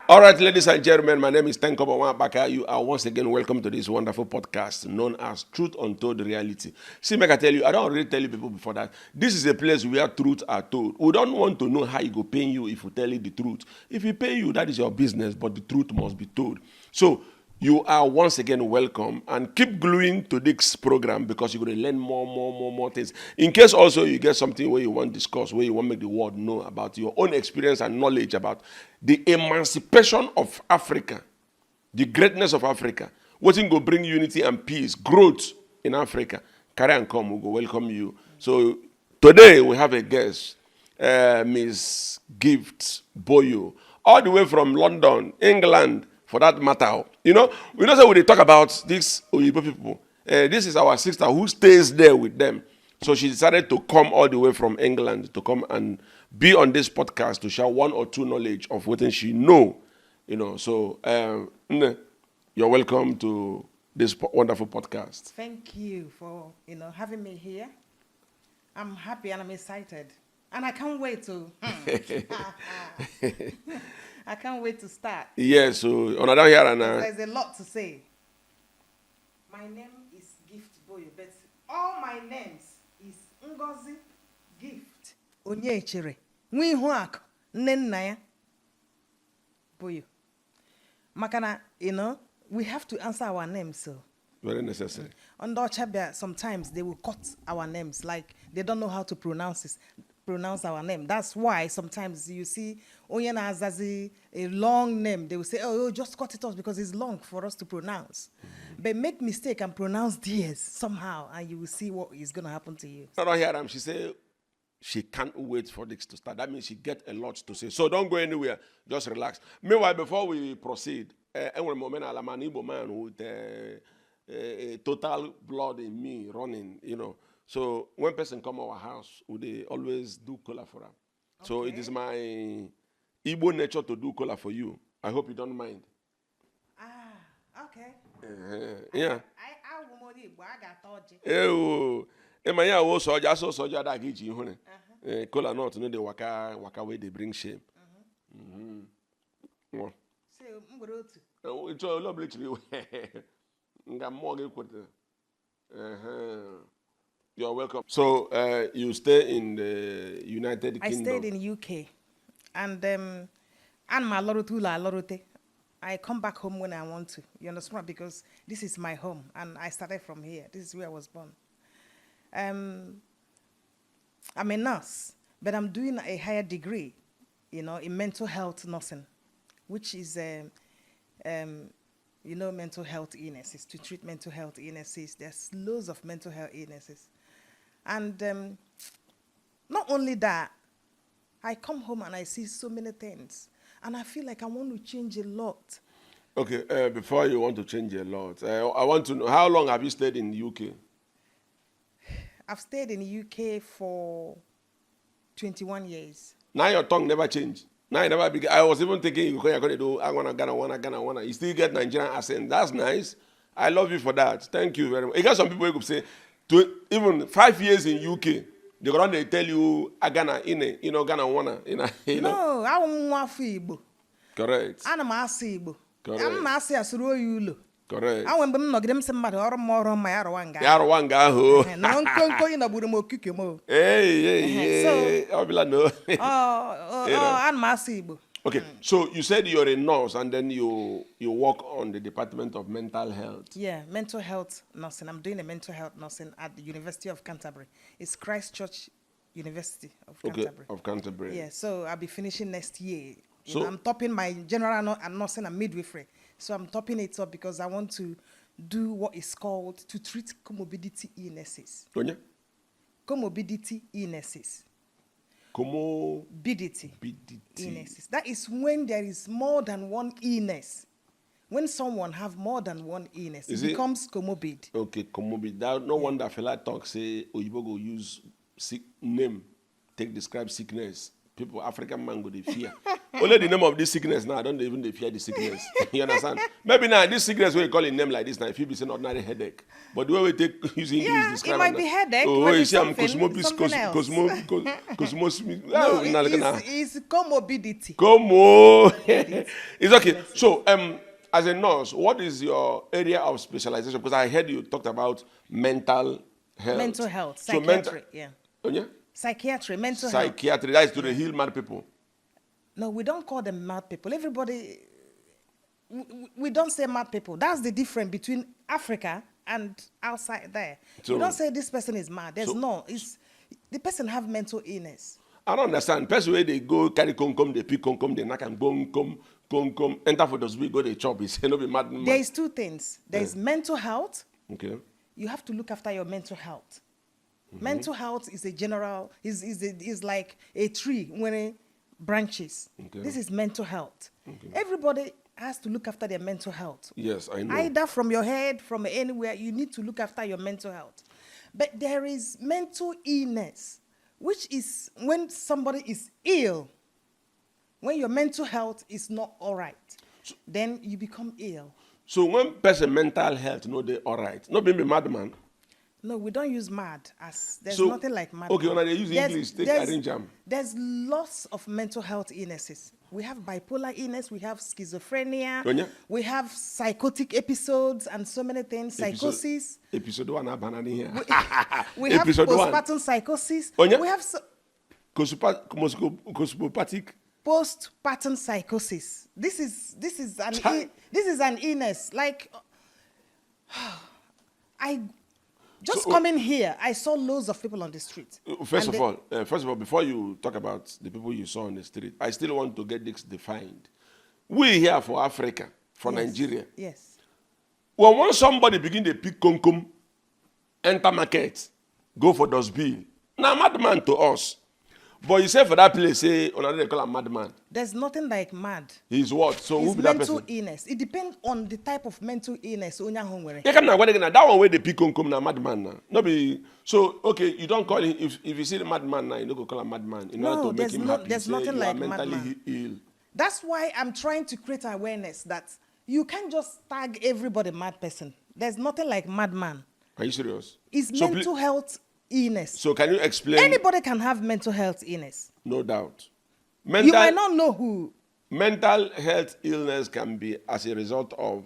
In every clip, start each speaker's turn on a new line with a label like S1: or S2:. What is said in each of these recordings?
S1: All right, ladies and gentlemen, my name is Tenko Baka. You are once again welcome to this wonderful podcast known as Truth Untold Reality. See, make I tell you, I don't already tell you people before that. This is a place where truths are told. We don't want to know how it go pay you if you tell you the truth. If he pay you, that is your business, but the truth must be told. So, you are once again welcome and keep gluing to this program because you're going to learn more things. In case also you get something where you want to discuss, where you want to make the world know about your own experience and knowledge about the emancipation of Africa, the greatness of Africa, what will go bring unity and peace, growth in Africa. Carry and come, we'll go welcome you. So today we have a guest, Miss Gift Boyo, all the way from London, England, for that matter. You know say when they talk about these Oyibo people, this is our sister who stays there with them. So she decided to come all the way from England to come and be on this podcast to share one or two knowledge of what she know. So you're welcome to this wonderful podcast.
S2: Thank you for having me here. I'm happy and I'm excited, and I can't wait to. I can't wait to start.
S1: Yes, so on down here and
S2: there's a lot to say. My name is Gift Boyo, but all my names is Ngozi Gift Onyechere Nwihuak Nnenna Boyo. Makana, we have to answer our names, so
S1: very necessary.
S2: Under Chabia, sometimes they will cut our names, like they don't know how to pronounce our name. That's why sometimes you see Onyena Azazi, a long name, they will say, oh, just cut it off because it's long for us to pronounce. But make mistake and pronounce DS somehow, and you will see what is going to happen to you.
S1: I don't hear them. She say she can't wait for this to start. That means she get a lot to say. So don't go anywhere. Just relax. Meanwhile, before we proceed, every moment I'm an Igbo man with a total blood in me running, So when person come our house, they always do cola for them. Okay. So it is my Igbo nature to do cola for you. I hope you don't mind.
S2: Okay.
S1: Yeah.
S2: I got told
S1: you. Emanya wo soja da gi ji hu ne. Cola not no dey waka wey dey bring shame.
S2: Say mgboro otu.
S1: It's all lovely to nga mo ge kwete. You're welcome. So you stay in the United Kingdom.
S2: I stayed in UK, and my lorote. I come back home when I want to. You understand? Because this is my home, and I started from here. This is where I was born. I'm a nurse, but I'm doing a higher degree, in mental health nursing, which is mental health illnesses, to treat mental health illnesses. There's loads of mental health illnesses. And not only that, I come home and I see so many things. And I feel like I want to change a lot.
S1: Okay, before you want to change a lot, I want to know, how long have you stayed in the UK?
S2: I've stayed in the UK for 21 years.
S1: Now your tongue never changed. Now you never I was even thinking you're going to do, I want to Ghana. You still get Nigerian accent. That's nice. I love you for that. Thank you very much. You got some people who could say, even 5 years in UK, they're going to tell you, Ghana, Ghana wanna,
S2: No, I don't want Igbo.
S1: Correct.
S2: I'm Igbo.
S1: Correct.
S2: I'm not saying
S1: correct.
S2: I want them not them somebody or more on my Arawanga.
S1: Yarawanga ho.
S2: No, don't in a Burumo Kikimo.
S1: Hey. I'll be like, no.
S2: I'm Igbo.
S1: Okay, so you said you're a nurse and then you work on the Department of Mental Health.
S2: Yeah, mental health nursing. I'm doing a mental health nursing at the University of Canterbury. It's Christ Church University of Canterbury.
S1: Of Canterbury.
S2: Yeah, so I'll be finishing next year. I'm topping my general nursing and midwifery. So I'm topping it up because I want to do what is called to treat comorbidity illnesses. Comorbidity illnesses. Comorbidity illnesses. That is when there is more than one illness. When someone have more than one illness, it becomes comorbid.
S1: Okay, comorbid. That no wonder fella talk say Oyibo go use name take describe sickness. people, African man go they fear. Only the name of this sickness now, I don't even they fear the sickness. You understand? Maybe now this sickness we call a name like this now, if you be saying ordinary headache. But the way we take using English
S2: Yeah,
S1: describe
S2: it might be headache.
S1: Oh,
S2: might
S1: you
S2: be
S1: see, I'm
S2: something else. No, it's comorbidity.
S1: Come on. It's okay. So, as a nurse, what is your area of specialization? Because I heard you talked about mental health.
S2: Mental health,
S1: So
S2: psychiatry, yeah.
S1: Oh, yeah?
S2: Psychiatry, mental health.
S1: Psychiatry, that is to heal mad people.
S2: No, we don't call them mad people. Everybody, we don't say mad people. That's the difference between Africa and outside there.
S1: So-
S2: we don't say this person is mad. There's no. It's the person have mental illness.
S1: I don't understand. Person where they go carry come, they pick come, they knock and come, enter for those big go they chop. It's no be mad.
S2: There is two things. There is mental health.
S1: Okay.
S2: You have to look after your mental health. Mental health is a general, is like a tree when it branches.
S1: Okay.
S2: This is mental health. Everybody has to look after their mental health.
S1: Yes, I know.
S2: Either from your head, from anywhere, you need to look after your mental health. But there is mental illness, which is when somebody is ill, when your mental health is not all right, then you become ill.
S1: So when person mental health, no, they all right. Not being a madman.
S2: No, we don't use mad as there's
S1: So-
S2: nothing like mad.
S1: okay, when they use English, take arrange 'em.
S2: There's lots of mental health illnesses. We have bipolar illness, we have schizophrenia,
S1: Oh, yeah?
S2: we have psychotic episodes and so many things, psychosis.
S1: Episode 1 banana here.
S2: We have
S1: Episode 1.
S2: postpartum psychosis.
S1: Oh, yeah?
S2: We have
S1: Cosmopathic.
S2: postpartum psychosis. This is an illness. Like I just
S1: So-
S2: coming here, I saw loads of people on the street.
S1: First
S2: And
S1: of all, before you talk about the people you saw on the street, I still want to get this defined. We here for Africa, for
S2: Yes,
S1: Nigeria.
S2: Yes.
S1: When somebody begin to pick kunkum, enter market, go for those bill. Now madman to us. But you say for that place, say, they call him madman.
S2: There's nothing like mad.
S1: He's what? So who
S2: It's
S1: be that
S2: mental
S1: person?
S2: illness. It depends on the type of mental illness.
S1: Yeah, come now, that one where they pick kunkum na madman now. No be so okay. You don't call him if you see the madman now, you don't go call him madman in order
S2: No,
S1: to make
S2: there's
S1: him
S2: no-
S1: happy.
S2: there's
S1: Say
S2: nothing
S1: you
S2: like
S1: are mentally
S2: madman.
S1: ill.
S2: That's why I'm trying to create awareness that you can't just tag everybody mad person. There's nothing like madman.
S1: Are you serious?
S2: It's
S1: So
S2: mental health illness.
S1: So can you explain?
S2: Anybody can have mental health illness.
S1: No doubt.
S2: You might not know who.
S1: Mental health illness can be as a result of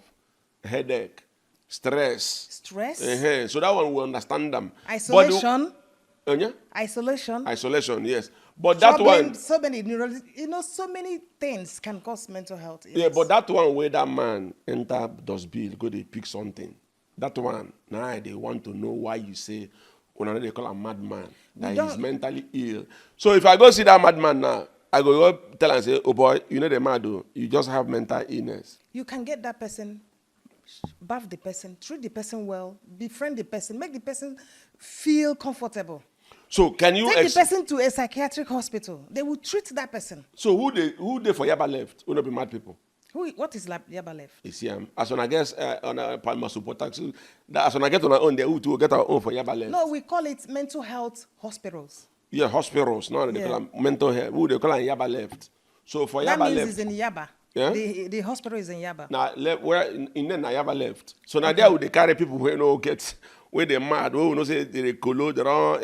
S1: headache, stress.
S2: Stress,
S1: So that one we understand them.
S2: isolation,
S1: But yeah?
S2: isolation,
S1: Isolation, yes. But that
S2: troubling,
S1: one,
S2: so many so many things can cause mental health illness.
S1: yeah, but that one where that man enter does bill, go they pick something. That one, now they want to know why you say, when they call a madman, that he's
S2: don't-
S1: mentally ill. So if I go see that madman now, I go tell and say, oh boy, you know the mad, though. You just have mental illness.
S2: You can get that person, bath the person, treat the person well, befriend the person, make the person feel comfortable.
S1: So can you
S2: Take the person to a psychiatric hospital. They will treat that person.
S1: so who they for Yaba left? Who not be mad people?
S2: What is Yaba left?
S1: You see, as when I guess on a Palma support taxi, that as when I get on our own, they who to get our own for Yaba left.
S2: No, we call it mental health hospitals.
S1: Yeah, hospitals. Now they
S2: Yeah.
S1: call them mental health. Who they call them Yaba left. So for
S2: That
S1: Yaba
S2: means
S1: left.
S2: it's in Yaba.
S1: Yeah?
S2: The hospital is in Yaba.
S1: Now where in then Yaba left. So now there would they carry people who no get where they mad, who no say they colo, they don't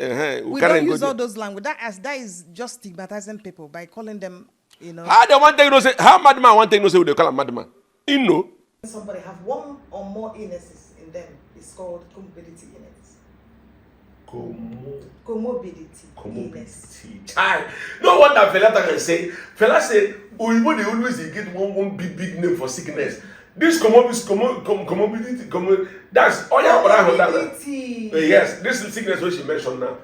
S2: We
S1: carry
S2: don't
S1: go
S2: use
S1: there.
S2: all those language. That is just stigmatizing people by calling them,
S1: How they want to no say how madman one thing no say who they call a madman? You know.
S2: Somebody have one or more illnesses in them. It's called comorbidity illness. Comorbidity illness.
S1: Chai. No wonder fella can say. Fella say, Uyibo they always they get one big name for sickness. This comorbidity, that's all you have that.
S2: Comorbidity.
S1: Yes, this is sickness which she mentioned now.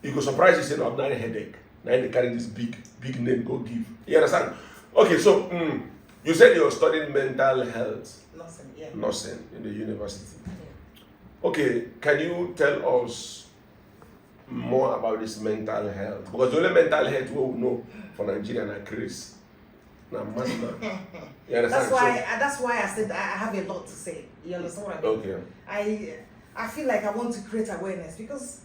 S1: You go surprise you say an ordinary headache. Now they carry this big name go give. You understand? Okay, so you said you're studying mental health
S2: Nothing, yeah.
S1: nursing in the university. Okay, can you tell us more about this mental health? Because the only mental health we know for Nigeria and Chris. Now, man. You understand?
S2: That's why I said I have a lot to say. You understand what I mean?
S1: Okay.
S2: I feel like I want to create awareness because,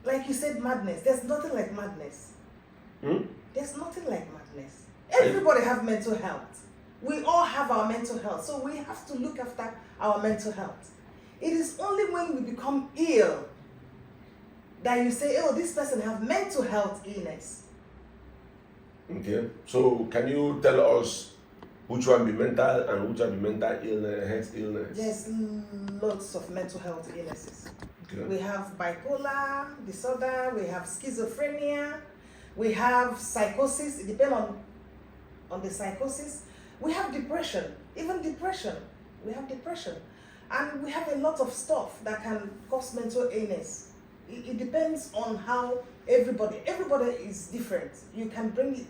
S2: like you said, madness. There's nothing like madness. There's nothing like madness. Everybody have mental health. We all have our mental health. So we have to look after our mental health. It is only when we become ill that you say, oh, this person have mental health illness.
S1: Okay. So can you tell us which one be mental and which one be mental illness, health illness?
S2: There's lots of mental health illnesses.
S1: Okay.
S2: We have bipolar disorder, we have schizophrenia, we have psychosis. It depends on the psychosis. We have depression, even depression. We have depression. And we have a lot of stuff that can cause mental illness. It depends on how everybody is different. You can bring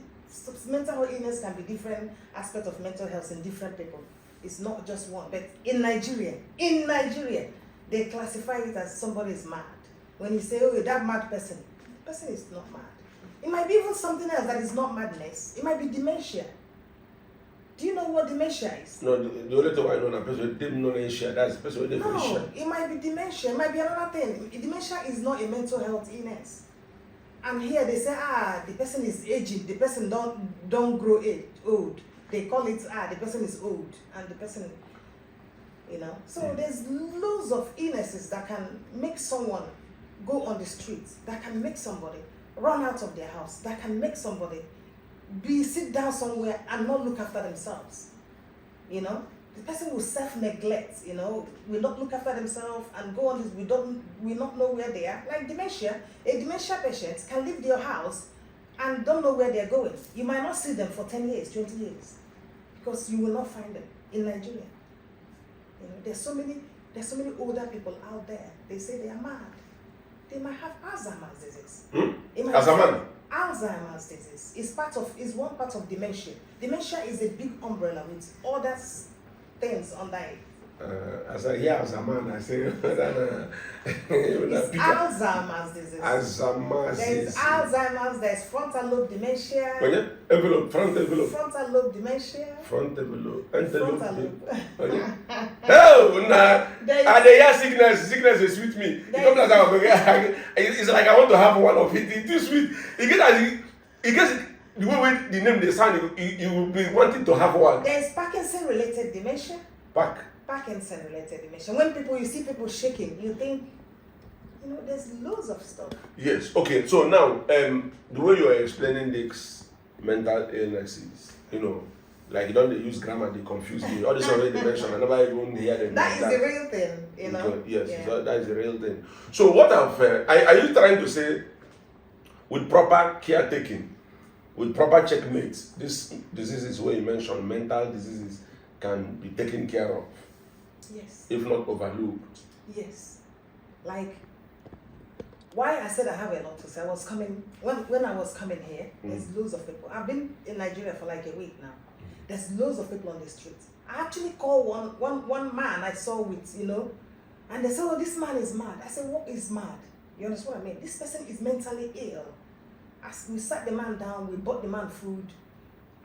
S2: mental health illness can be different aspects of mental health in different people. It's not just one. But in Nigeria, they classify it as somebody is mad. When you say, oh, that mad person, the person is not mad. It might be even something else that is not madness. It might be dementia. Do you know what dementia is?
S1: No, the only thing I know is person didn't know dementia. That's the person with dementia.
S2: No, it might be dementia. It might be another thing. Dementia is not a mental health illness. And here they say, the person is aging. The person don't grow old. They call it, the person is old. And the person, So there's loads of illnesses that can make someone go on the streets, that can make somebody run out of their house, that can make somebody sit down somewhere and not look after themselves. The person will self-neglect, will not look after themselves and go on this, we not know where they are. Like dementia, a dementia patient can leave their house and don't know where they're going. You might not see them for 10 years, 20 years, because you will not find them in Nigeria. There's so many older people out there, they say they are mad. They might have Alzheimer's disease. Alzheimer's disease is one part of dementia. Dementia is a big umbrella with other things under it.
S1: As I hear I say
S2: it's Alzheimer's disease. There's Alzheimer's, there's frontal lobe dementia.
S1: Front envelope.
S2: Frontal lobe dementia.
S1: Frontal lobe.
S2: Oh,
S1: nah. And they hear sickness is sweet me. It's like I want to have one of it. It's too sweet. It gets the way the name they sound, you will be wanting to have one.
S2: There's Parkinson-related dementia. Parkinson-related dementia. When you see people shaking, you think, there's loads of stuff.
S1: Yes. Okay. So now, the way you are explaining these mental illnesses, like you don't use grammar, they confuse me. All this already mentioned, I never even hear them.
S2: That is the real thing,
S1: Yes,
S2: yeah.
S1: so that is the real thing. So what are you trying to say? With proper caretaking, with proper checkmates, these diseases where you mentioned, mental diseases, can be taken care of.
S2: Yes.
S1: If not overlooked.
S2: Yes. Like, why I said I have a lot to say. I was coming, when I was coming here, there's loads of people. I've been in Nigeria for like a week now. There's loads of people on the streets. I actually called one man I saw with, and they said, oh, this man is mad. I said, what is mad? You understand what I mean? This person is mentally ill. As we sat the man down, we bought the man food.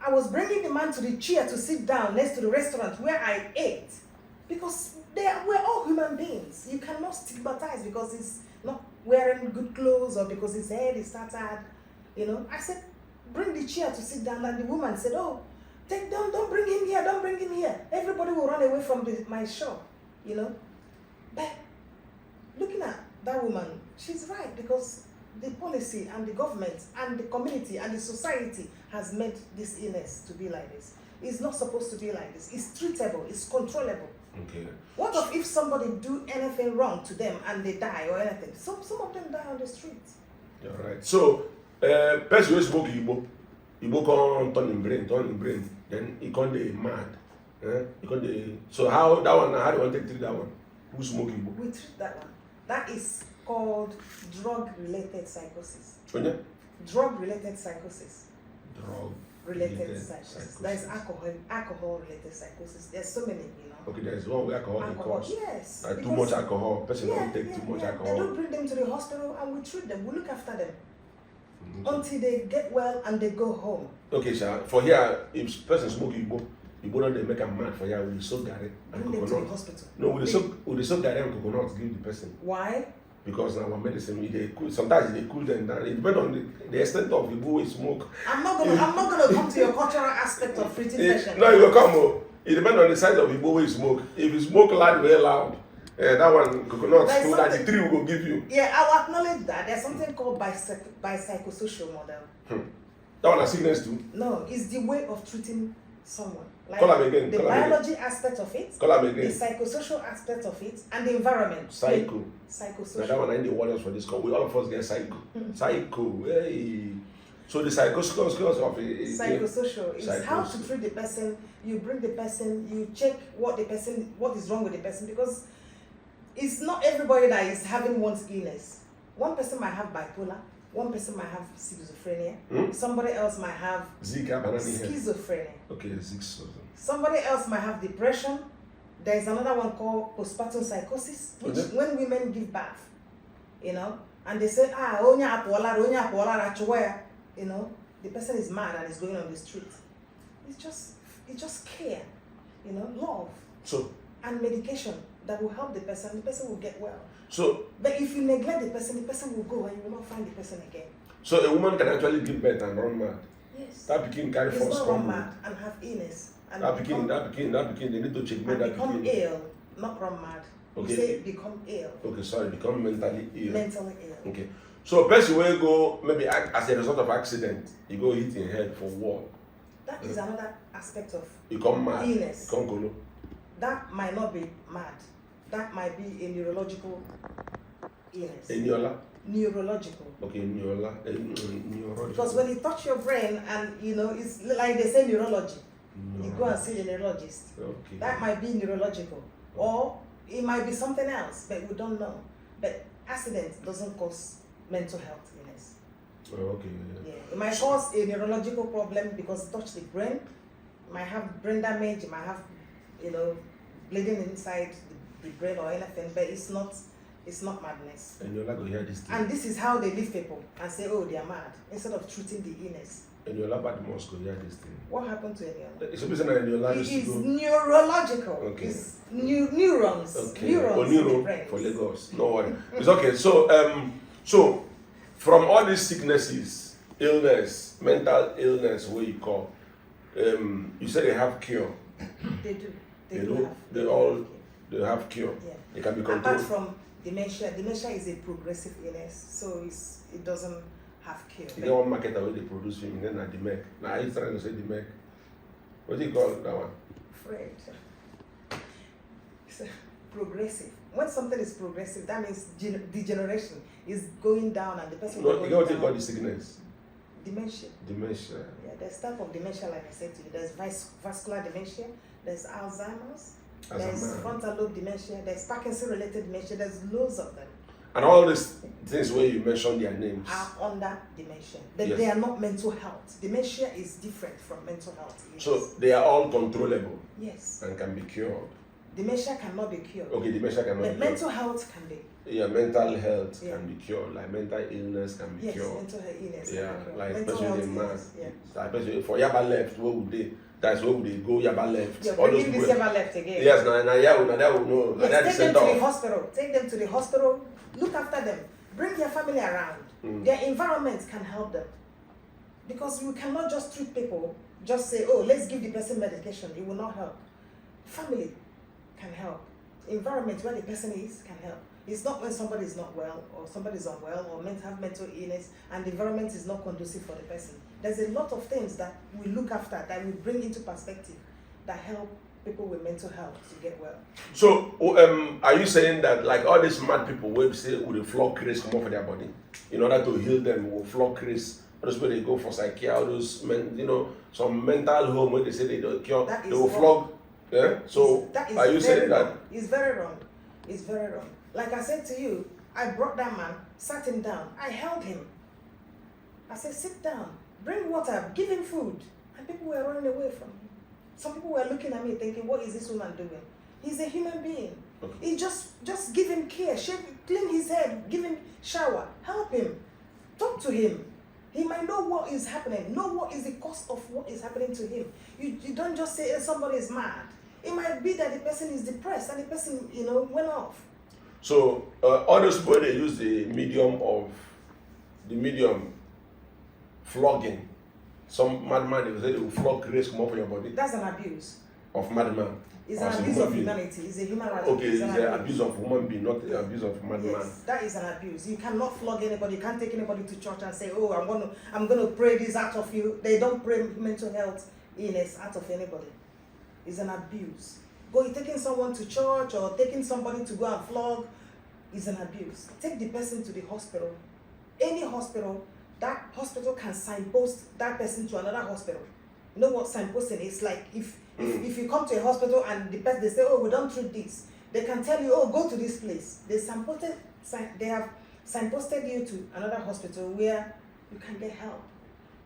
S2: I was bringing the man to the chair to sit down next to the restaurant where I ate. Because we're all human beings. You cannot stigmatize because he's not wearing good clothes or because his head is tattered. I said, bring the chair to sit down. And the woman said, oh, don't bring him here, don't bring him here. Everybody will run away from my shop, But looking at that woman, she's right, because the policy and the government and the community and the society has made this illness to be like this. It's not supposed to be like this. It's treatable, it's controllable.
S1: Okay.
S2: What if somebody do anything wrong to them and they die or anything? Some of them die on the streets.
S1: All right. So, person who smoke Igbo can turn in brain, then he can't be mad. So how do you want to treat that one? Who smoke Igbo?
S2: We treat that one. That is called drug-related psychosis. Drug-related psychosis. Drug-related psychosis. There is alcohol-related psychosis. There's so many,
S1: Okay, there's one where alcohol cause.
S2: Yes.
S1: Too much alcohol. Person don't take too much alcohol.
S2: They don't bring them to the hospital and we treat them. We look after them until they get well and they go home.
S1: Okay, sir. For here, if person smoke Igbo don't they make a mad for here. Will soak garri and
S2: bring them to the
S1: coconut.
S2: hospital.
S1: No, will they soak garri and coconut give the person.
S2: Why?
S1: Because now medicine, they cool. Sometimes they cool them down. It depends on the extent of the way we smoke.
S2: I'm not gonna come to your cultural aspect of treating patients.
S1: No, you will come. It depends on the size of the way you smoke. If you smoke loud, very loud, that one coconut food that the tree will give you.
S2: Yeah, I'll acknowledge that. There's something called psychosocial model.
S1: That one has sickness too.
S2: No, it's the way of treating someone. Like
S1: Call them again.
S2: The biology aspect of it,
S1: Call them again.
S2: the psychosocial aspect of it, and the environment.
S1: Psycho.
S2: Psychosocial.
S1: Now that one I need the warriors for this call. We all of us get psycho. Psycho. Hey. So the psychosocial of it.
S2: Psychosocial is how to treat the person. You bring the person. You check what is wrong with the person, because it's not everybody that is having one's illness. One person might have bipolar. One person might have schizophrenia. Somebody else might have schizophrenia.
S1: Okay, schizophrenia.
S2: Somebody else might have depression. There is another one called postpartum psychosis, which when women give birth, and they say, the person is mad and is going on the street. It's just care, love.
S1: So,
S2: and medication that will help the person will get well.
S1: So,
S2: but if you neglect the person will go and you will not find the person again.
S1: So a woman can actually give birth and run mad.
S2: Yes.
S1: That became carry force.
S2: It's not run mad and have illness. And
S1: that became. They need to check
S2: and that become ill, not run mad.
S1: Okay.
S2: You say become ill.
S1: Okay, sorry, become mentally ill.
S2: Mentally ill.
S1: Okay. So a person will go maybe as a result of accident, you go hit your head for what?
S2: That is another aspect of
S1: become mad.
S2: Illness.
S1: Become golo.
S2: That might not be mad. That might be a neurological illness. Neurological.
S1: Okay, neurological.
S2: Because when you touch your brain and it's like they say neurology, you go and see the neurologist.
S1: Okay.
S2: That might be neurological. Or it might be something else, but we don't know. But accident doesn't cause mental health illness.
S1: Oh, okay.
S2: Yeah. It might cause a neurological problem because it touched the brain. It might have brain damage, it might have, bleeding inside the brain or anything, but it's not madness.
S1: And you're not going to hear this thing.
S2: And this is how they leave people and say, oh, they are mad, instead of treating the illness.
S1: And you're not bad must go hear this thing.
S2: What happened to Eniola?
S1: It's a reason that
S2: it is neurological.
S1: Okay.
S2: It's neurons.
S1: Okay.
S2: Neurons in the brain.
S1: For Lagos. No worry. It's okay. So from all these sicknesses, illness, mental illness, what you call, you said they have cure.
S2: They do.
S1: They have cure.
S2: Yeah.
S1: They can be controlled.
S2: Apart from dementia is a progressive illness, so it doesn't have cure.
S1: You get one market where they produce film, then at the MEC. Now are you trying to say the MEC? What do you call that one?
S2: Fred. It's progressive. When something is progressive, that means degeneration is going down and the person
S1: No, you get what you call the sickness?
S2: Dementia.
S1: Dementia.
S2: Yeah, there's type of dementia, like I said to you. There's vascular dementia, there's Alzheimer's, there's frontal lobe dementia, there's Parkinson-related dementia, there's loads of them.
S1: And all these things where you mentioned their names
S2: are under dementia. But
S1: yes.
S2: They are not mental health. Dementia is different from mental health. Yes.
S1: So they are all controllable.
S2: Yes.
S1: And can be cured.
S2: Dementia cannot be cured.
S1: Okay, dementia cannot be cured.
S2: Mental health can be.
S1: Yeah, mental health can be cured. Like mental illness can be cured.
S2: Yes, mental illness.
S1: Yeah,
S2: can be cured.
S1: like
S2: especially
S1: the man.
S2: Yeah.
S1: Like especially for Yaba left, where would they? That's where would they go? Yaba left.
S2: You're bringing this Yaba left again.
S1: Yes, now that will know.
S2: Yes, take them to the hospital. Take them to the hospital. Look after them. Bring their family around. Their environment can help them. Because you cannot just treat people, just say, oh, let's give the person medication. It will not help. Family can help. Environment where the person is can help. It's not when somebody is not well or somebody is unwell or have mental illness and the environment is not conducive for the person. There's a lot of things that we look after, that we bring into perspective, that help people with mental health to get well. So,
S1: are you saying that like all these mad people will say with a floor craze come off of their body in order to heal them with floor craze? That's where they go for psychiatrists, some mental home where they say they don't cure, they will flog. Yeah. So are you saying that?
S2: It's very wrong. It's very wrong. Like I said to you, I brought that man, sat him down, I held him. I said, sit down, bring water, give him food, and people were running away from him. Some people were looking at me thinking, what is this woman doing? He's a human being. Okay. He just give him care, clean his head, give him shower, help him, talk to him. He might know what is happening, know what is the cause of what is happening to him. You don't just say somebody is mad. It might be that the person is depressed and the person, went off.
S1: So all those people they use the medium flogging. Some madman they will say they will flog grace come up for your body.
S2: That's an abuse.
S1: Of madman.
S2: It's an abuse of humanity. It's a human right.
S1: Okay, it's an abuse of human being, not the abuse of madman.
S2: Yes, that is an abuse. You cannot flog anybody. You can't take anybody to church and say, "Oh, I'm gonna pray this out of you." They don't pray mental health illness out of anybody. It's an abuse. Taking someone to church or taking somebody to go and flog is an abuse. Take the person to the hospital. Any hospital, that hospital can signpost that person to another hospital. You know what signposting is? Like if you come to a hospital and the person they say, "Oh, we don't treat this," they can tell you, "Oh, go to this place." They have signposted you to another hospital where you can get help.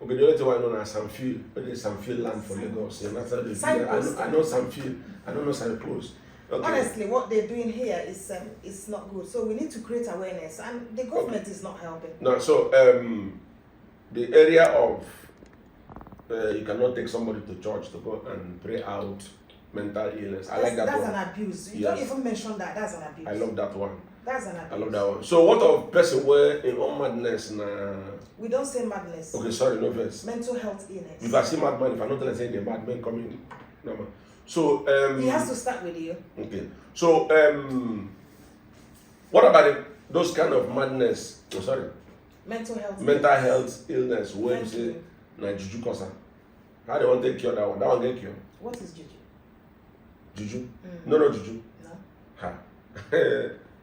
S1: Okay, the only thing I know is Sanfield, but there's Sanfield land for Lagos. Yeah, that's how they do it. I know Sanfield. I don't know Signpost. Okay.
S2: Honestly, what they're doing here is not good. So we need to create awareness, and the government is not helping.
S1: No, so the area of you cannot take somebody to church to go and pray out mental illness. I like that
S2: that's
S1: one.
S2: That's an abuse. You don't even mention that. That's an abuse.
S1: I love that one.
S2: That's an abuse.
S1: I love that one. So what of person where in all madness na?
S2: We don't say madness.
S1: Okay, sorry, no verse.
S2: Mental health illness.
S1: If I see madman, if I not say the madman coming, no man. So
S2: he has to start with you.
S1: Okay. So what about those kind of madness? Oh, sorry.
S2: Mental
S1: health illness. Where you say na juju kosa. How they want to cure that one? That one get cured.
S2: What is juju?
S1: Juju? No juju.
S2: No.
S1: Ha.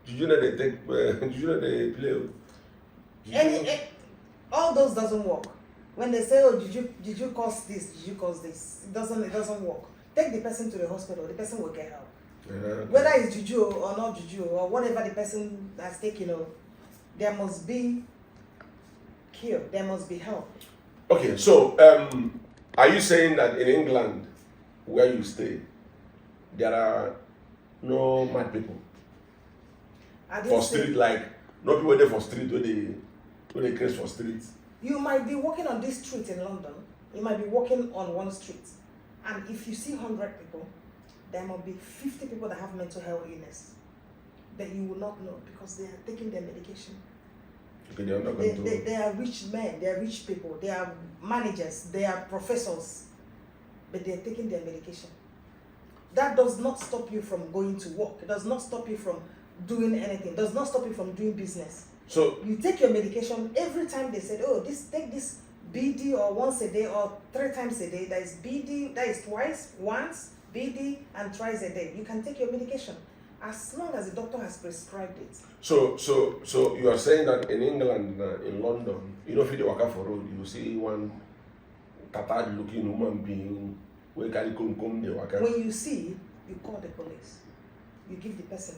S1: Juju that they take. Juju that they play.
S2: All those doesn't work. When they say, "Oh, juju cause this, juju cause this," it doesn't work. Take the person to the hospital. The person will get help.
S1: Okay.
S2: Whether it's juju or not juju or whatever the person has taken, there must be cure. There must be help.
S1: Okay, so are you saying that in England, where you stay, there are no mad people for street, like no people there for street where they craze for street?
S2: You might be walking on this street in London. You might be walking on one street, and if you see 100 people, there might be 50 people that have mental health illness that you will not know because they are taking their medication.
S1: Okay, they are not going to.
S2: They are rich men, they are rich people, they are managers, they are professors, but they are taking their medication. That does not stop you from going to work. It does not stop you from doing anything. It does not stop you from doing business.
S1: So
S2: you take your medication every time they said, "Oh, take this BD or once a day or 3 times a day." That is BD, that is once, BD, and twice a day. You can take your medication as long as the doctor has prescribed it.
S1: So you are saying that in England, in London, you know, if you walk out for road, you see one tattered looking human being where carry come they walk out.
S2: When you see, you call the police. You give the person,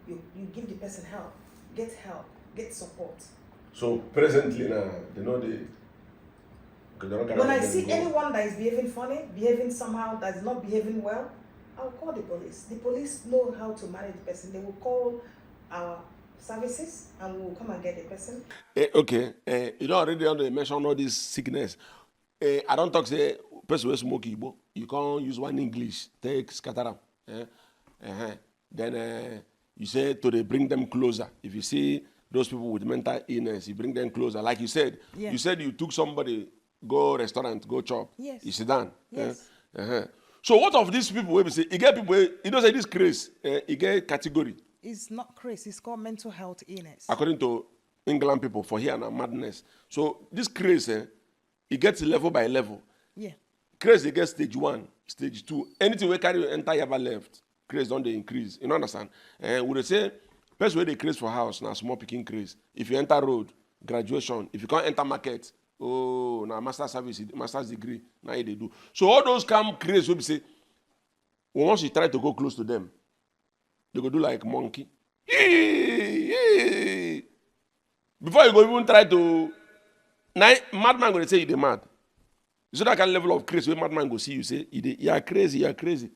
S2: you give the person help, get support.
S1: So presently now, they know they.
S2: When I see anyone that is behaving funny, behaving somehow that is not behaving well, I'll call the police. The police know how to manage the person. They will call our services and we will come and get the person.
S1: Okay. You don't already mention all this sickness. I don't talk say person will smoke Igbo. You can't use one English. Take scatteram. Then you say to bring them closer. If you see those people with mental illness, you bring them closer. Like you said, you said you took somebody, go restaurant, go chop.
S2: Yes.
S1: You sit down.
S2: Yes.
S1: So what of these people where we say, you get people, you don't say this craze, you get category.
S2: It's not craze, it's called mental health illness.
S1: According to England people for here now, madness. So this craze, it gets level by level.
S2: Yeah.
S1: Craze, it gets stage 1, stage 2. Anything we carry enter Yaba left, craze don't they increase. You know understand? Would they say, first way they craze for house, now small picking craze. If you enter road, graduation. If you can't enter market, oh, now master service, master's degree, now they do. So all those come craze, we say, once you try to go close to them, they go do like monkey. Before you go even try to, now madman gonna say you're mad. So that kind of level of craze where madman go see you say, you are crazy.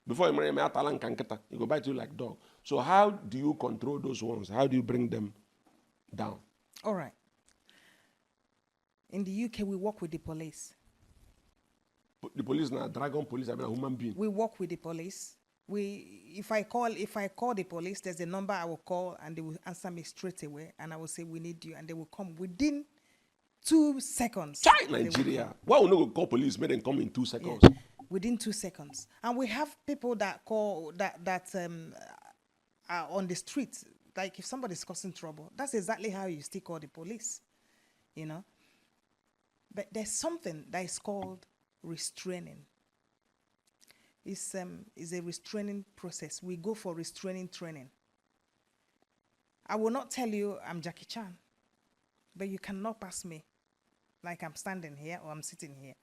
S1: Before you marry me, you go bite you like dog. So how do you control those ones? How do you bring them down?
S2: All right. In the UK, we work with the police.
S1: The police now, dragon police, I mean a human being.
S2: We work with the police. If I call the police, there's a number I will call and they will answer me straight away, and I will say we need you, and they will come within 2 seconds.
S1: Try
S2: They will
S1: Nigeria. Why would not call police? Make them come in 2
S2: come.
S1: seconds.
S2: Yeah, within 2 seconds. And we have people that call that are on the street. Like if somebody's causing trouble, that's exactly how you still call the police, you know. But there's something that is called restraining. It's a restraining process. We go for restraining training. I will not tell you I'm Jackie Chan, but you cannot pass me like I'm standing here or I'm sitting here.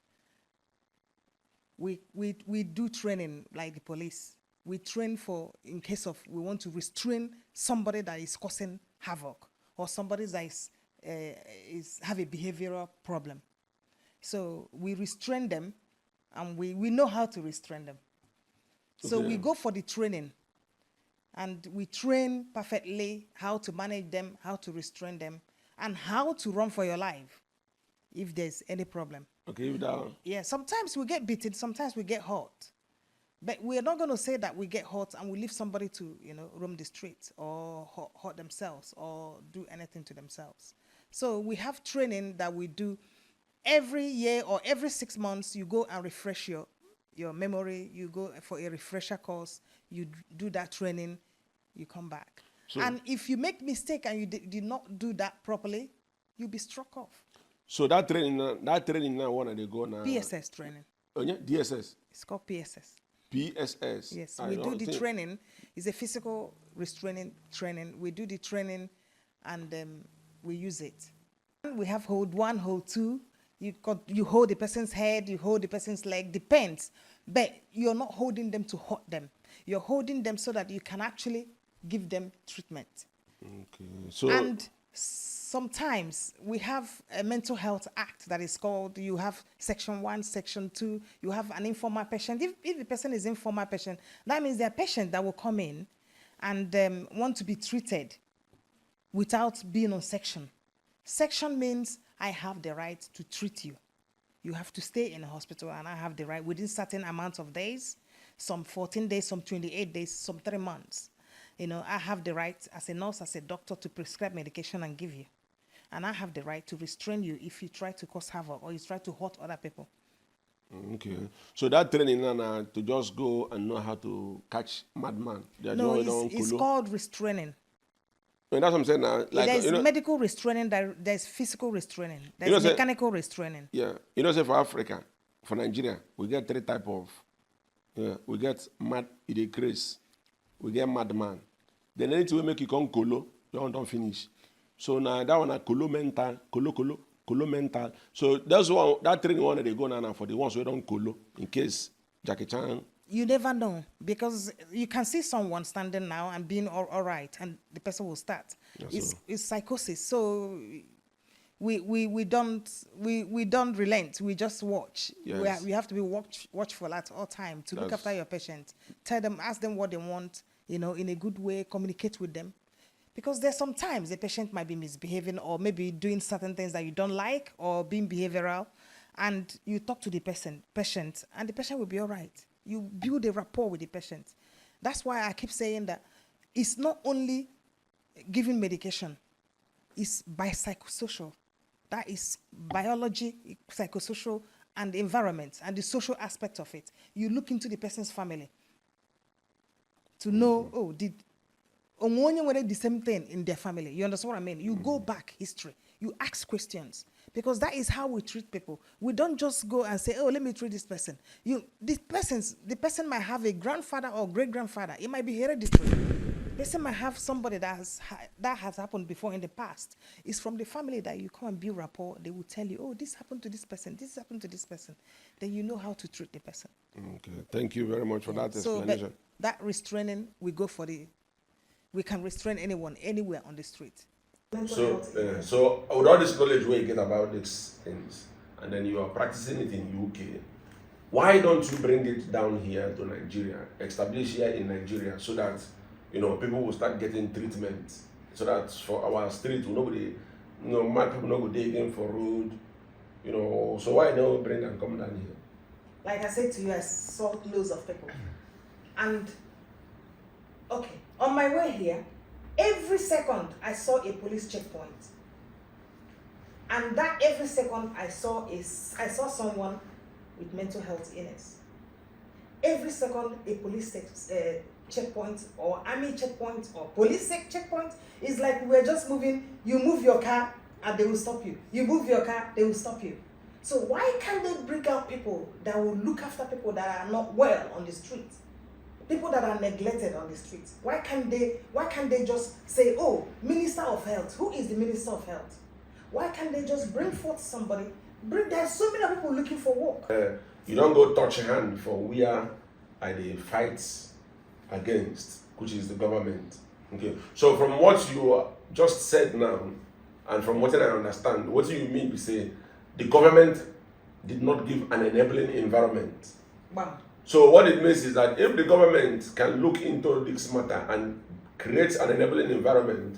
S2: We do training like the police. We train for in case of we want to restrain somebody that is causing havoc or somebody that is have a behavioral problem. So we restrain them, and we know how to restrain them. So
S1: Okay.
S2: we go for the training, and we train perfectly how to manage them, how to restrain them, and how to run for your life if there's any problem.
S1: Okay, if that.
S2: Yeah, sometimes we get beaten, sometimes we get hurt. But we're not going to say that we get hurt and we leave somebody to, roam the streets or hurt themselves or do anything to themselves. So we have training that we do every year or every 6 months. You go and refresh your memory. You go for a refresher course. You do that training. You come back.
S1: So-
S2: and if you make mistake and you did not do that properly, you'll be struck off.
S1: So that training now, one they go now.
S2: PSS training.
S1: Oh, yeah, DSS.
S2: It's called PSS.
S1: PSS.
S2: Yes,
S1: I
S2: we do
S1: don't
S2: the
S1: think-
S2: training. It's a physical restraining training. We do the training, and we use it. We have hold 1, hold 2. You hold the person's head, you hold the person's leg, depends. But you're not holding them to hurt them. You're holding them so that you can actually give them treatment.
S1: Okay. So
S2: And sometimes we have a mental health act that is called, you have section 1, section 2, you have an informal patient. If the person is informal patient, that means they're a patient that will come in and want to be treated without being on section. Section means I have the right to treat you. You have to stay in a hospital, and I have the right within certain amount of days, some 14 days, some 28 days, some 3 months. I have the right as a nurse, as a doctor, to prescribe medication and give you. And I have the right to restrain you if you try to cause havoc or you try to hurt other people.
S1: okay. So that training now to just go and know how to catch madman. They are
S2: No,
S1: just on
S2: it's
S1: kolo.
S2: called restraining.
S1: And that's what I'm saying now. Like
S2: There's
S1: you know,
S2: medical restraining, there's physical restraining, there's
S1: know, say-
S2: mechanical restraining.
S1: yeah. Say for Africa, for Nigeria, we get 3 type of. Yeah, we get mad craze, we get madman. Then anything we make you come kolo, you don't finish. So now that one a kolo mental, kolo mental. So that's one that training one that they go now for the ones who don't kolo in case Jackie Chan.
S2: You never know, because you can see someone standing now and being all right, and the person will start.
S1: Yes,
S2: It's psychosis. So we don't relent. We just watch.
S1: Yes.
S2: We have to be watchful at all time to look
S1: That's-
S2: after your patient. Tell them, ask them what they want, in a good way. Communicate with them, because there's sometimes the patient might be misbehaving or maybe doing certain things that you don't like or being behavioral, and you talk to the patient, and the patient will be all right. You build a rapport with the patient. That's why I keep saying that it's not only giving medication, it's biopsychosocial. That is biology, psychosocial, and environment, and the social aspect of it. You look into the person's family to know, did Onwonye were the same thing in their family? You understand what I mean? You go back history. You ask questions, because that is how we treat people. We don't just go and say, let me treat this person. The person might have a grandfather or great-grandfather. It might be hereditary. The person might have somebody that has happened before in the past. It's from the family that you come and build rapport. They will tell you, this happened to this person, this happened to this person. Then you know how to treat the person.
S1: Okay. Thank you very much for that
S2: So
S1: explanation.
S2: that restraining, we can restrain anyone, anywhere on the street.
S1: So with all this knowledge where you get about these things, and then you are practicing it in UK, why don't you bring it down here to Nigeria, establish here in Nigeria, so that people will start getting treatment, so that for our street, nobody, mad people not go dig in for road, So why don't we bring them come down here?
S2: Like I said to you, I saw loads of people, and Okay, on my way here, every second I saw a police checkpoint. And that every second I saw someone with mental health illness. Every second a police checkpoint or army checkpoint or police checkpoint is like we're just moving. You move your car and they will stop you. You move your car, they will stop you. So why can't they bring out people that will look after people that are not well on the street? People that are neglected on the street. Why can't they just say, oh, Minister of Health? Who is the Minister of Health? Why can't they just bring forth somebody? There's so many people looking for work.
S1: You don't go touch hand for where are the fights against, which is the government. Okay. So from what you just said now, and from what I understand, what do you mean to say the government did not give an enabling environment?
S2: Wow.
S1: So what it means is that if the government can look into this matter and create an enabling environment,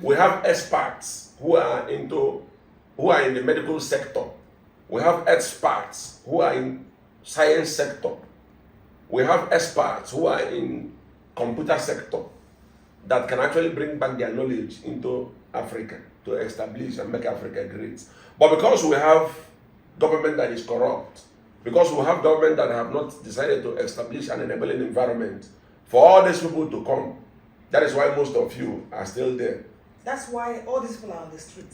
S1: we have experts who are in the medical sector. We have experts who are in science sector. We have experts who are in computer sector that can actually bring back their knowledge into Africa to establish and make Africa great. But because we have government that is corrupt, because we have government that have not decided to establish an enabling environment for all these people to come, that is why most of you are still there.
S2: That's why all these people are on the street.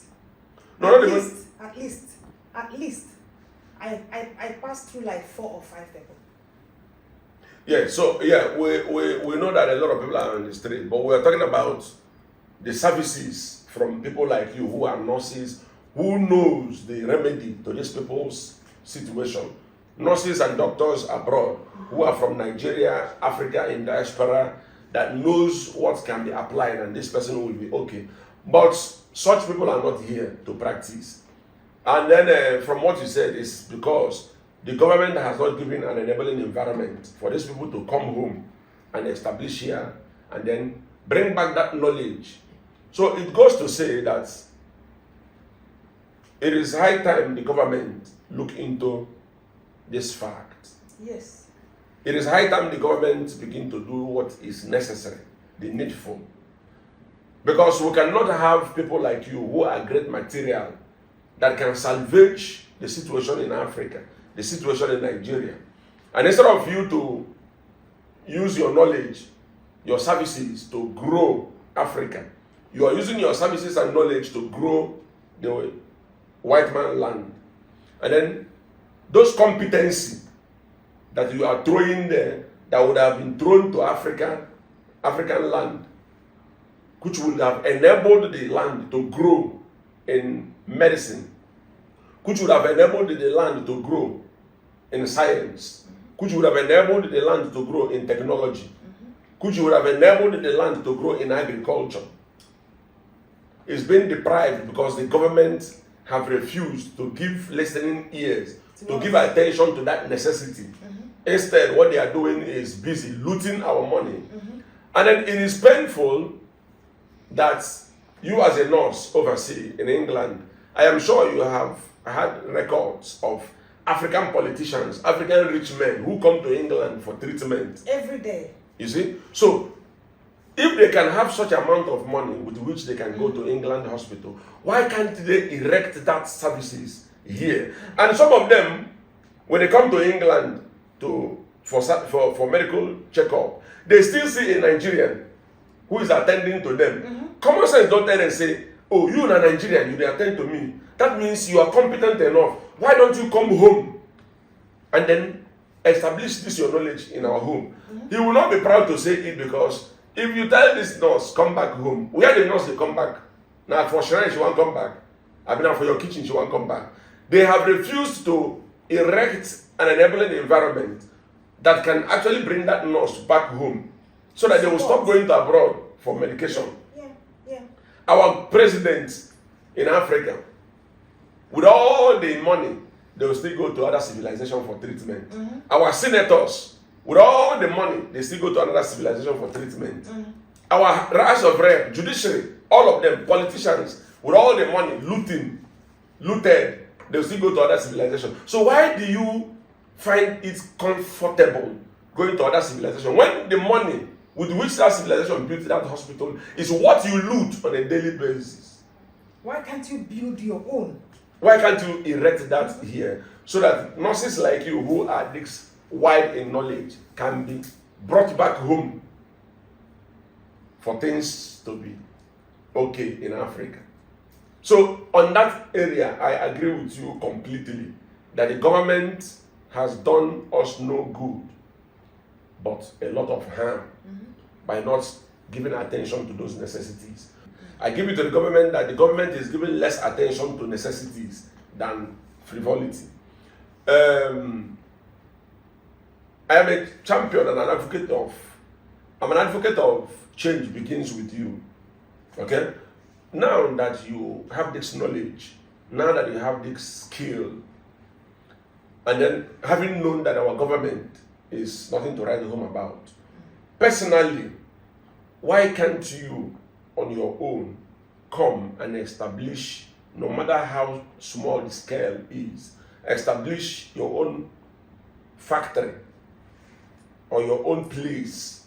S1: No,
S2: At least, I passed through like 4 or 5 people.
S1: Yeah, so yeah, we know that a lot of people are on the street, but we are talking about the services from people like you who are nurses, who knows the remedy to these people's situation. Nurses and doctors abroad who are from Nigeria, Africa, in diaspora, that knows what can be applied and this person will be okay. But such people are not here to practice. And then from what you said, is because the government has not given an enabling environment for these people to come home and establish here and then bring back that knowledge. So it goes to say that it is high time the government look into this fact.
S2: Yes.
S1: It is high time the government begin to do what is necessary, the needful. Because we cannot have people like you who are great material that can salvage the situation in Africa, the situation in Nigeria. And instead of you to use your knowledge, your services to grow Africa, you are using your services and knowledge to grow the white man land. And then those competency that you are throwing there that would have been thrown to African land, which would have enabled the land to grow in medicine, which would have enabled the land to grow in science, which would have enabled the land to grow in technology, which would have enabled the land to grow in agriculture. It's been deprived because the government have refused to give listening ears, to give attention to that necessity. Instead, what they are doing is busy looting our money. And then it is painful that you as a nurse overseas in England, I am sure you have had records of African politicians, African rich men who come to England for treatment.
S2: Every day.
S1: You see? So, if they can have such amount of money with which they can go to England hospital, why can't they erect that services here? And some of them, when they come to England for medical checkup, they still see a Nigerian who is attending to them. Common sense don't tell and say, oh, you are a Nigerian, you will attend to me. That means you are competent enough. Why don't you come home and then establish this your knowledge in our home? He will not be proud to say it, because if you tell this nurse, come back home, where the nurse they come back? Now for shrine she won't come back. I mean, for your kitchen she won't come back. They have refused to erect an enabling environment that can actually bring that nurse back home, so that they will stop going to abroad for medication. Our presidents in Africa, with all the money, they will still go to other civilization for treatment. Our senators, with all the money, they still go to another civilization for treatment. Our House of Rep, judiciary, all of them, politicians, with all the money looted, they will still go to other civilization. So why do you find it comfortable going to other civilization when the money with which that civilization built that hospital is what you loot on a daily basis.
S2: Why can't you build your own?
S1: Why can't you erect that here so that nurses like you who are this wide in knowledge can be brought back home for things to be okay in Africa? So on that area, I agree with you completely that the government has done us no good, but a lot of harm by not giving attention to those necessities. I give it to the government that the government is giving less attention to necessities than frivolity. I am a champion and I'm an advocate of change begins with you. Okay? Now that you have this knowledge, now that you have this skill, and then having known that our government is nothing to write home about, personally, why can't you on your own come and establish, no matter how small the scale is, establish your own factory or your own place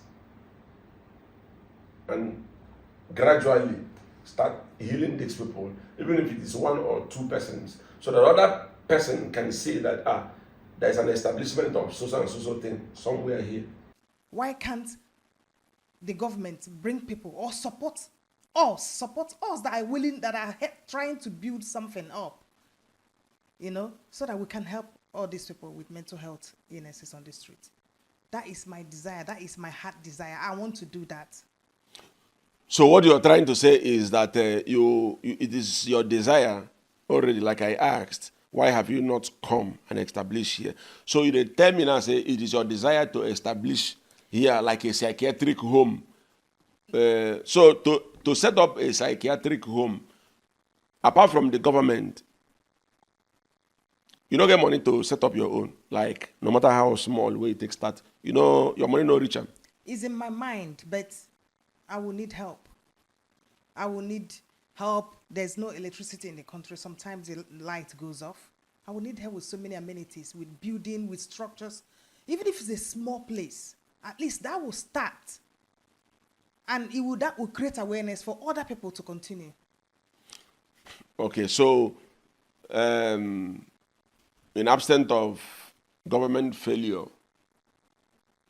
S1: and gradually start healing these people, even if it is one or two persons, so that other person can see that there is an establishment of so and so thing somewhere here.
S2: Why can't the government bring people or support us that are willing, that are trying to build something up, so that we can help all these people with mental health illnesses on the street? That is my desire. That is my heart desire. I want to do that.
S1: So what you're trying to say is that it is your desire already, like I asked, why have you not come and established here? So you tell me now, say it is your desire to establish here like a psychiatric home. So to set up a psychiatric home, apart from the government, you don't get money to set up your own. Like, no matter how small way it takes start, your money no reach.
S2: It's in my mind, but I will need help. I will need help. There's no electricity in the country. Sometimes the light goes off. I will need help with so many amenities, with building, with structures. Even if it's a small place, at least that will start. And that will create awareness for other people to continue.
S1: Okay, so in absence of government failure,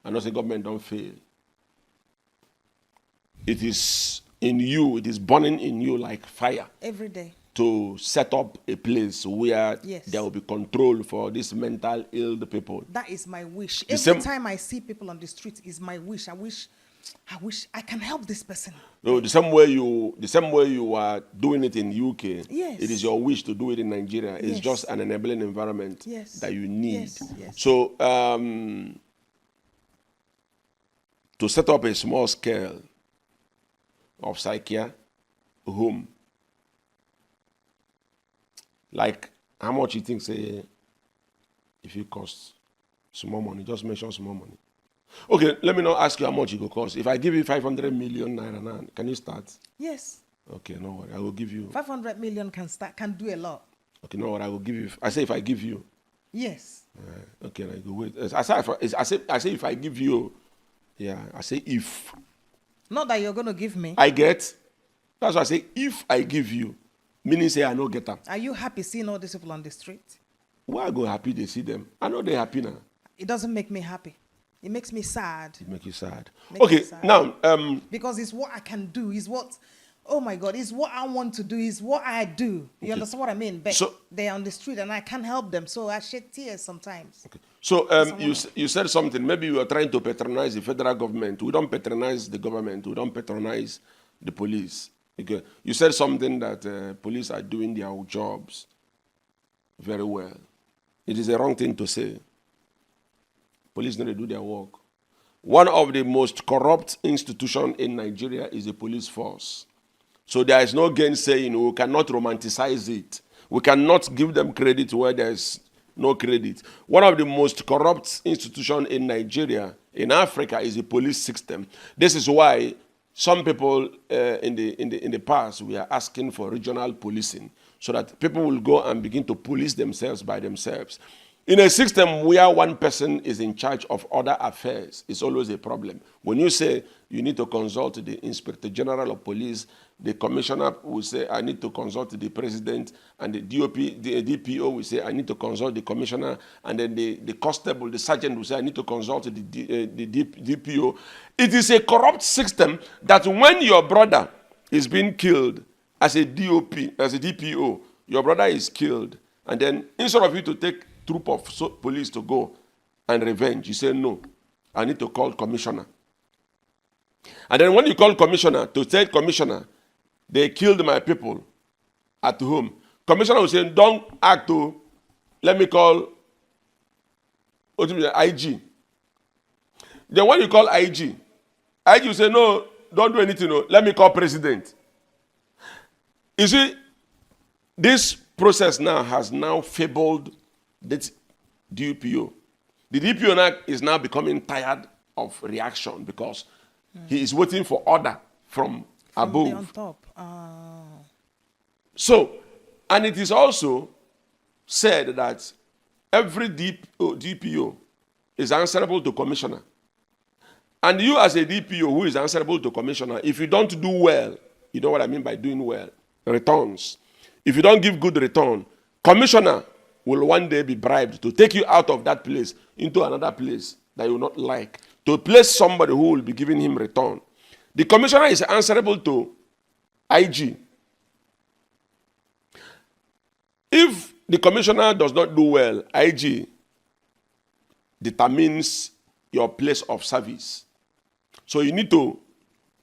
S1: I know say government don't fail. It is in you, it is burning in you like fire.
S2: Every day.
S1: To set up a place where
S2: yes,
S1: there will be control for these mental ill people.
S2: That is my wish. Every time I see people on the street is my wish. I wish I can help this person.
S1: No, the same way you are doing it in UK,
S2: yes,
S1: it is your wish to do it in Nigeria.
S2: Yes.
S1: It's just an enabling environment
S2: yes,
S1: that you need.
S2: Yes. Yes.
S1: So to set up a small scale of psychiatry home, like how much you think, say, if it costs small money, just mention small money. Okay, let me not ask you how much it will cost. If I give you 500 million naira now, can you start?
S2: Yes.
S1: Okay, no worry. I will give you
S2: 500 million can do a lot.
S1: Okay, no worry. I will give you. I say if I give you.
S2: Yes.
S1: Okay, I go wait. I say if I give you. Yeah, I say if.
S2: Not that you're going to give me.
S1: I get. That's why I say if I give you, meaning say I no get them.
S2: Are you happy seeing all these people on the street?
S1: Why I go happy they see them? I know they're happy now.
S2: It doesn't make me happy. It makes me sad.
S1: It makes you sad. Okay, now
S2: because it's what I can do. It's what, oh my God, it's what I want to do. It's what I do. You understand what I mean? But they're on the street and I can't help them, so I shed tears sometimes.
S1: Okay. So you said something. Maybe you are trying to patronize the federal government. We don't patronize the government. We don't patronize the police. Okay. You said something that police are doing their jobs very well. It is a wrong thing to say. Police need to do their work. One of the most corrupt institutions in Nigeria is the police force. So there is no gainsaying. We cannot romanticize it. We cannot give them credit where there is no credit. One of the most corrupt institutions in Nigeria, in Africa, is the police system. This is why some people in the past, we are asking for regional policing so that people will go and begin to police themselves by themselves. In a system where one person is in charge of other affairs, it's always a problem. When you say you need to consult the Inspector General of Police, the Commissioner will say, I need to consult the President, and the DOP, the DPO will say, I need to consult the Commissioner, and then the Constable, the Sergeant will say, I need to consult the DPO. It is a corrupt system that when your brother is being killed as a DOP, as a DPO, your brother is killed, and then instead of you to take troop of police to go and revenge, you say, no, I need to call commissioner. And then when you call commissioner to say, commissioner, they killed my people at home, commissioner will say, don't act to, let me call IG. Then when you call IG will say, no, don't do anything, no, let me call president. You see, this process now has now fabled the DPO. The DPO now is now becoming tired of reaction because he is waiting for order from above.
S2: On top.
S1: So, and it is also said that every DPO is answerable to commissioner. And you as a DPO who is answerable to commissioner, if you don't do well, you know what I mean by doing well, returns. If you don't give good return, commissioner will one day be bribed to take you out of that place into another place that you will not like, to place somebody who will be giving him return. The commissioner is answerable to IG. If the commissioner does not do well, IG determines your place of service. So you need to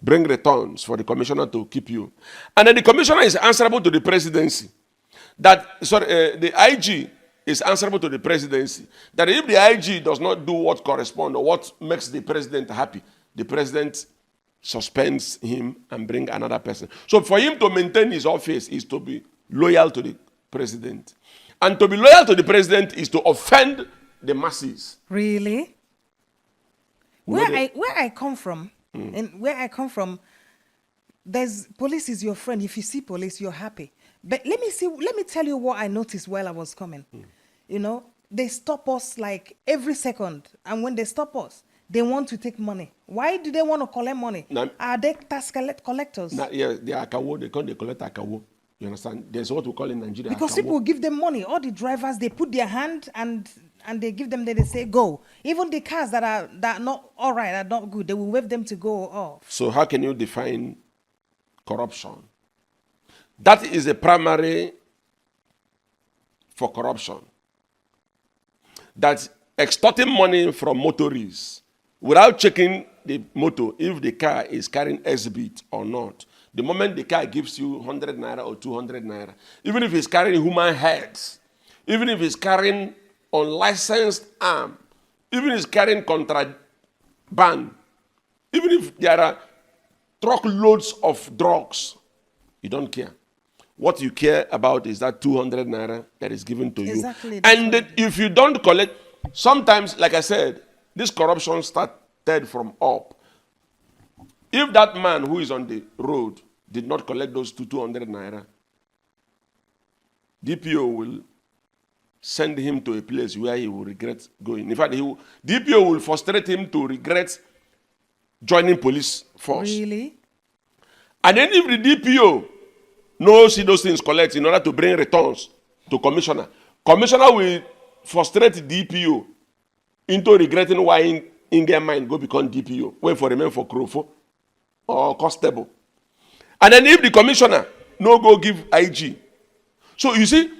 S1: bring returns for the commissioner to keep you. And then the commissioner is answerable to the presidency. The IG is answerable to the presidency. That if the IG does not do what corresponds or what makes the president happy, the president suspends him and bring another person. So for him to maintain his office is to be loyal to the president. And to be loyal to the president is to offend the masses.
S2: Really? Where I come from, and where I come from, there's police is your friend. If you see police, you're happy. But let me tell you what I noticed while I was coming. You know, they stop us like every second. And when they stop us, they want to take money. Why do they want to collect money? Are they tax collectors?
S1: Yeah, they are akawo. They collect akawo. You understand? There's what we call in Nigeria
S2: because
S1: akawo.
S2: People give them money. All the drivers, they put their hand and they give them, they say, go. Even the cars that are not all right, are not good, they will wave them to go off.
S1: So how can you define corruption? That is a primary for corruption. That extorting money from motorists without checking the motor if the car is carrying exhibit or not. The moment the car gives you 100 naira or 200 naira, even if it's carrying human heads, even if it's carrying unlicensed arm, even if it's carrying contraband, even if there are truckloads of drugs, you don't care. What you care about is that 200 naira that is given to
S2: Exactly,
S1: you. And if you don't collect, sometimes, like I said, this corruption started from up. If that man who is on the road did not collect those 200 naira, DPO will send him to a place where he will regret going. In fact, DPO will frustrate him to regret joining police force.
S2: Really?
S1: And then if the DPO knows those things collect in order to bring returns to commissioner, commissioner will frustrate DPO into regretting why in their mind go become DPO, when for remain for Krofo or Constable. And then if the commissioner no go give IG. So you see,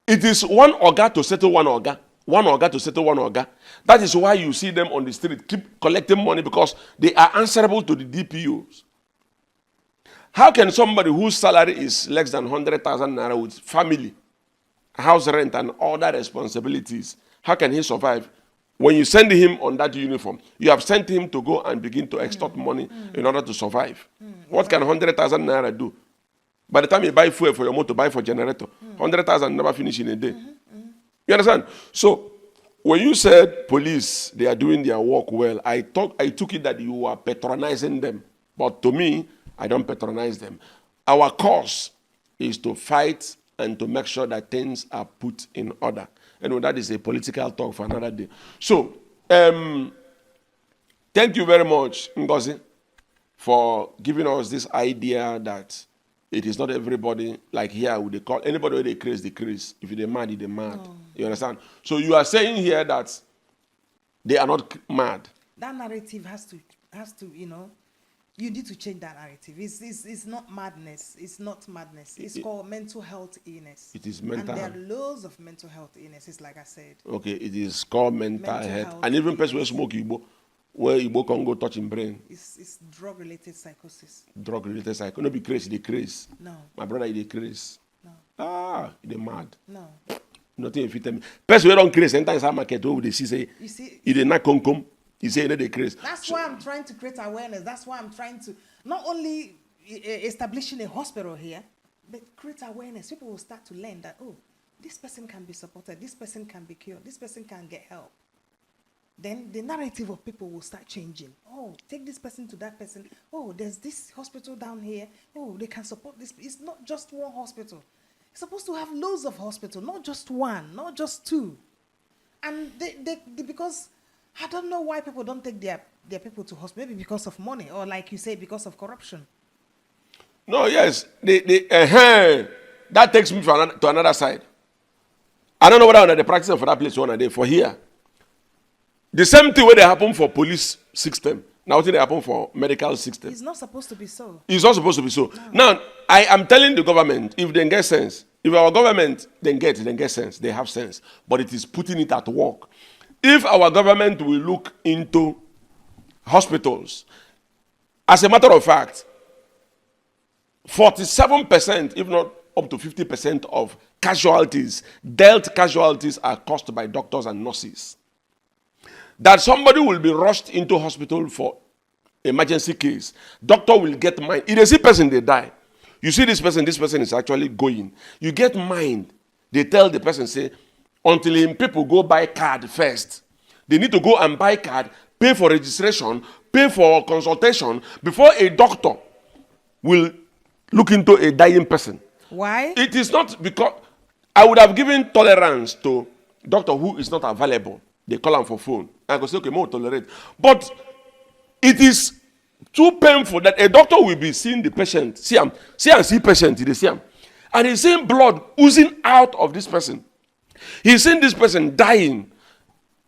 S1: it is one orga to settle one orga. One orga to settle one orga. That is why you see them on the street keep collecting money, because they are answerable to the DPOs. How can somebody whose salary is less than 100,000 naira with family, house rent and other responsibilities, how can he survive? When you send him on that uniform, you have sent him to go and begin to extort money in order to survive. What can 100,000 naira do? By the time you buy fuel for your motor, buy for generator, 100,000 never finish in a day. You understand? So when you said police, they are doing their work well, I took it that you are patronizing them. But to me, I don't patronize them. Our cause is to fight and to make sure that things are put in order. Anyway, that is a political talk for another day. So, thank you very much, Ngozi, for giving us this idea that it is not everybody, like here, they call anybody who they craze. If they're mad, they're mad. Oh. You understand? So you are saying here that they are not mad.
S2: That narrative has to, you need to change that narrative. It's not madness. It's not madness. It's called mental health illness.
S1: It is mental health.
S2: And there are loads of mental health illnesses, like I said.
S1: Okay, it is called mental health. And even person who smoke Igbo, where Igbo can go touch in brain.
S2: It's drug-related psychosis.
S1: Drug-related psychosis. No be crazy, they craze.
S2: No.
S1: My brother, they craze.
S2: No.
S1: They mad.
S2: No.
S1: Nothing if you tell me. Person who don't craze, sometimes I market over they see,
S2: you see,
S1: it is not come. You say they craze.
S2: That's why I'm trying to create awareness. That's why I'm trying to not only establishing a hospital here, but create awareness. People will start to learn that, oh, this person can be supported, this person can be cured, this person can get help. Then the narrative of people will start changing. Oh, take this person to that person. Oh, there's this hospital down here. Oh, they can support this. It's not just one hospital. It's supposed to have loads of hospitals, not just one, not just two. And they because I don't know why people don't take their people to hospital. Maybe because of money, or like you say, because of corruption.
S1: No, yes. That takes me to another side. I don't know whether on the practice for that place one day, for here. The same thing where they happen for police system. Now what they happen for medical system.
S2: It's not supposed to be so.
S1: It's not supposed to be so.
S2: No.
S1: Now, I am telling the government, if they get sense, if our government then get sense, they have sense. But it is putting it at work. If our government will look into hospitals, as a matter of fact, 47%, if not up to 50% of dealt casualties are caused by doctors and nurses. That somebody will be rushed into hospital for emergency case. Doctor will get mind. If they see person, they die. You see this person is actually going. You get mind. They tell the person, say, until people go buy card first. They need to go and buy card, pay for registration, pay for consultation before a doctor will look into a dying person.
S2: Why?
S1: It is not because I would have given tolerance to doctor who is not available. They call him for phone. I go say, okay, more tolerate. But it is too painful that a doctor will be seeing the patient, see patient, they see him. And he's seeing blood oozing out of this person. He's seeing this person dying.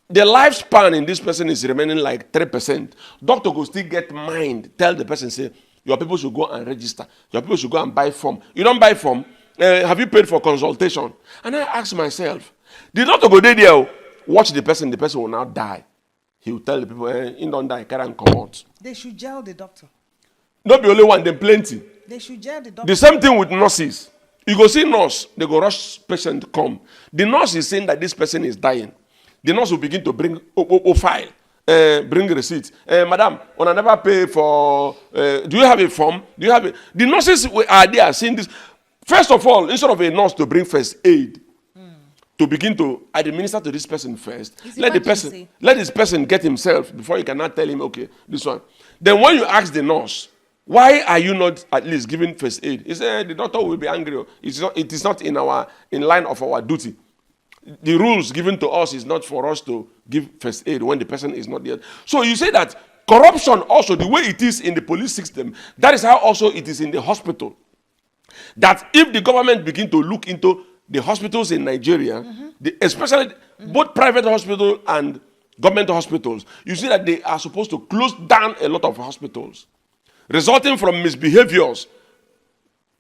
S1: The lifespan in this person is remaining like 3%. Doctor will still get mind, tell the person, say, your people should go and register. Your people should go and buy form. You don't buy form? Have you paid for consultation? And I ask myself, the doctor go there, watch the person will now die. He will tell the people, he don't die, carry and come out.
S2: They should jail the doctor.
S1: Not the only one, then plenty.
S2: They should jail the doctor.
S1: The same thing with nurses. You go see nurse, they go rush patient come. The nurse is saying that this person is dying. The nurse will begin to bring file, bring receipt. Madam, when I never pay for, do you have a form? Do you have a, the nurses are there seeing this. First of all, instead of a nurse to bring first aid, to begin to administer to this person first, let this person get himself before you cannot tell him, okay, this one. Then when you ask the nurse, why are you not at least giving first aid? He said, the doctor will be angry. It is not in line of our duty. The rules given to us is not for us to give first aid when the person is not there. So you say that corruption also, the way it is in the police system, that is how also it is in the hospital. That if the government begin to look into the hospitals in Nigeria, especially both private hospitals and government hospitals, you see that they are supposed to close down a lot of hospitals, resulting from misbehaviors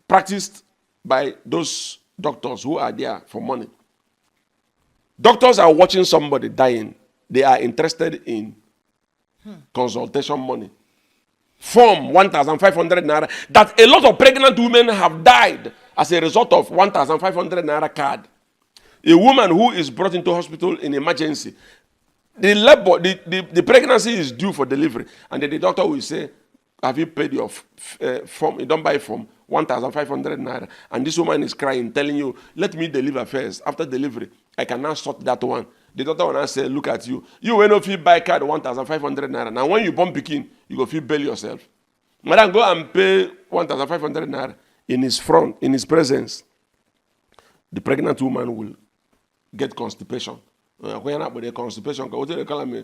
S1: practiced by those doctors who are there for money. Doctors are watching somebody dying. They are interested in consultation money. Form 1,500 naira. That a lot of pregnant women have died as a result of 1,500 naira card. A woman who is brought into hospital in emergency, the pregnancy is due for delivery, and then the doctor will say, have you paid your form? You don't buy form, 1,500 naira. And this woman is crying, telling you, let me deliver first. After delivery, I can now sort that one. The doctor will now say, look at you. You will not feel buy card 1,500 naira. Now when you born pikin, you go feel bail yourself. Madam, go and pay 1,500 naira in his front, in his presence. The pregnant woman will get constipation. When I with constipation, what do they call me?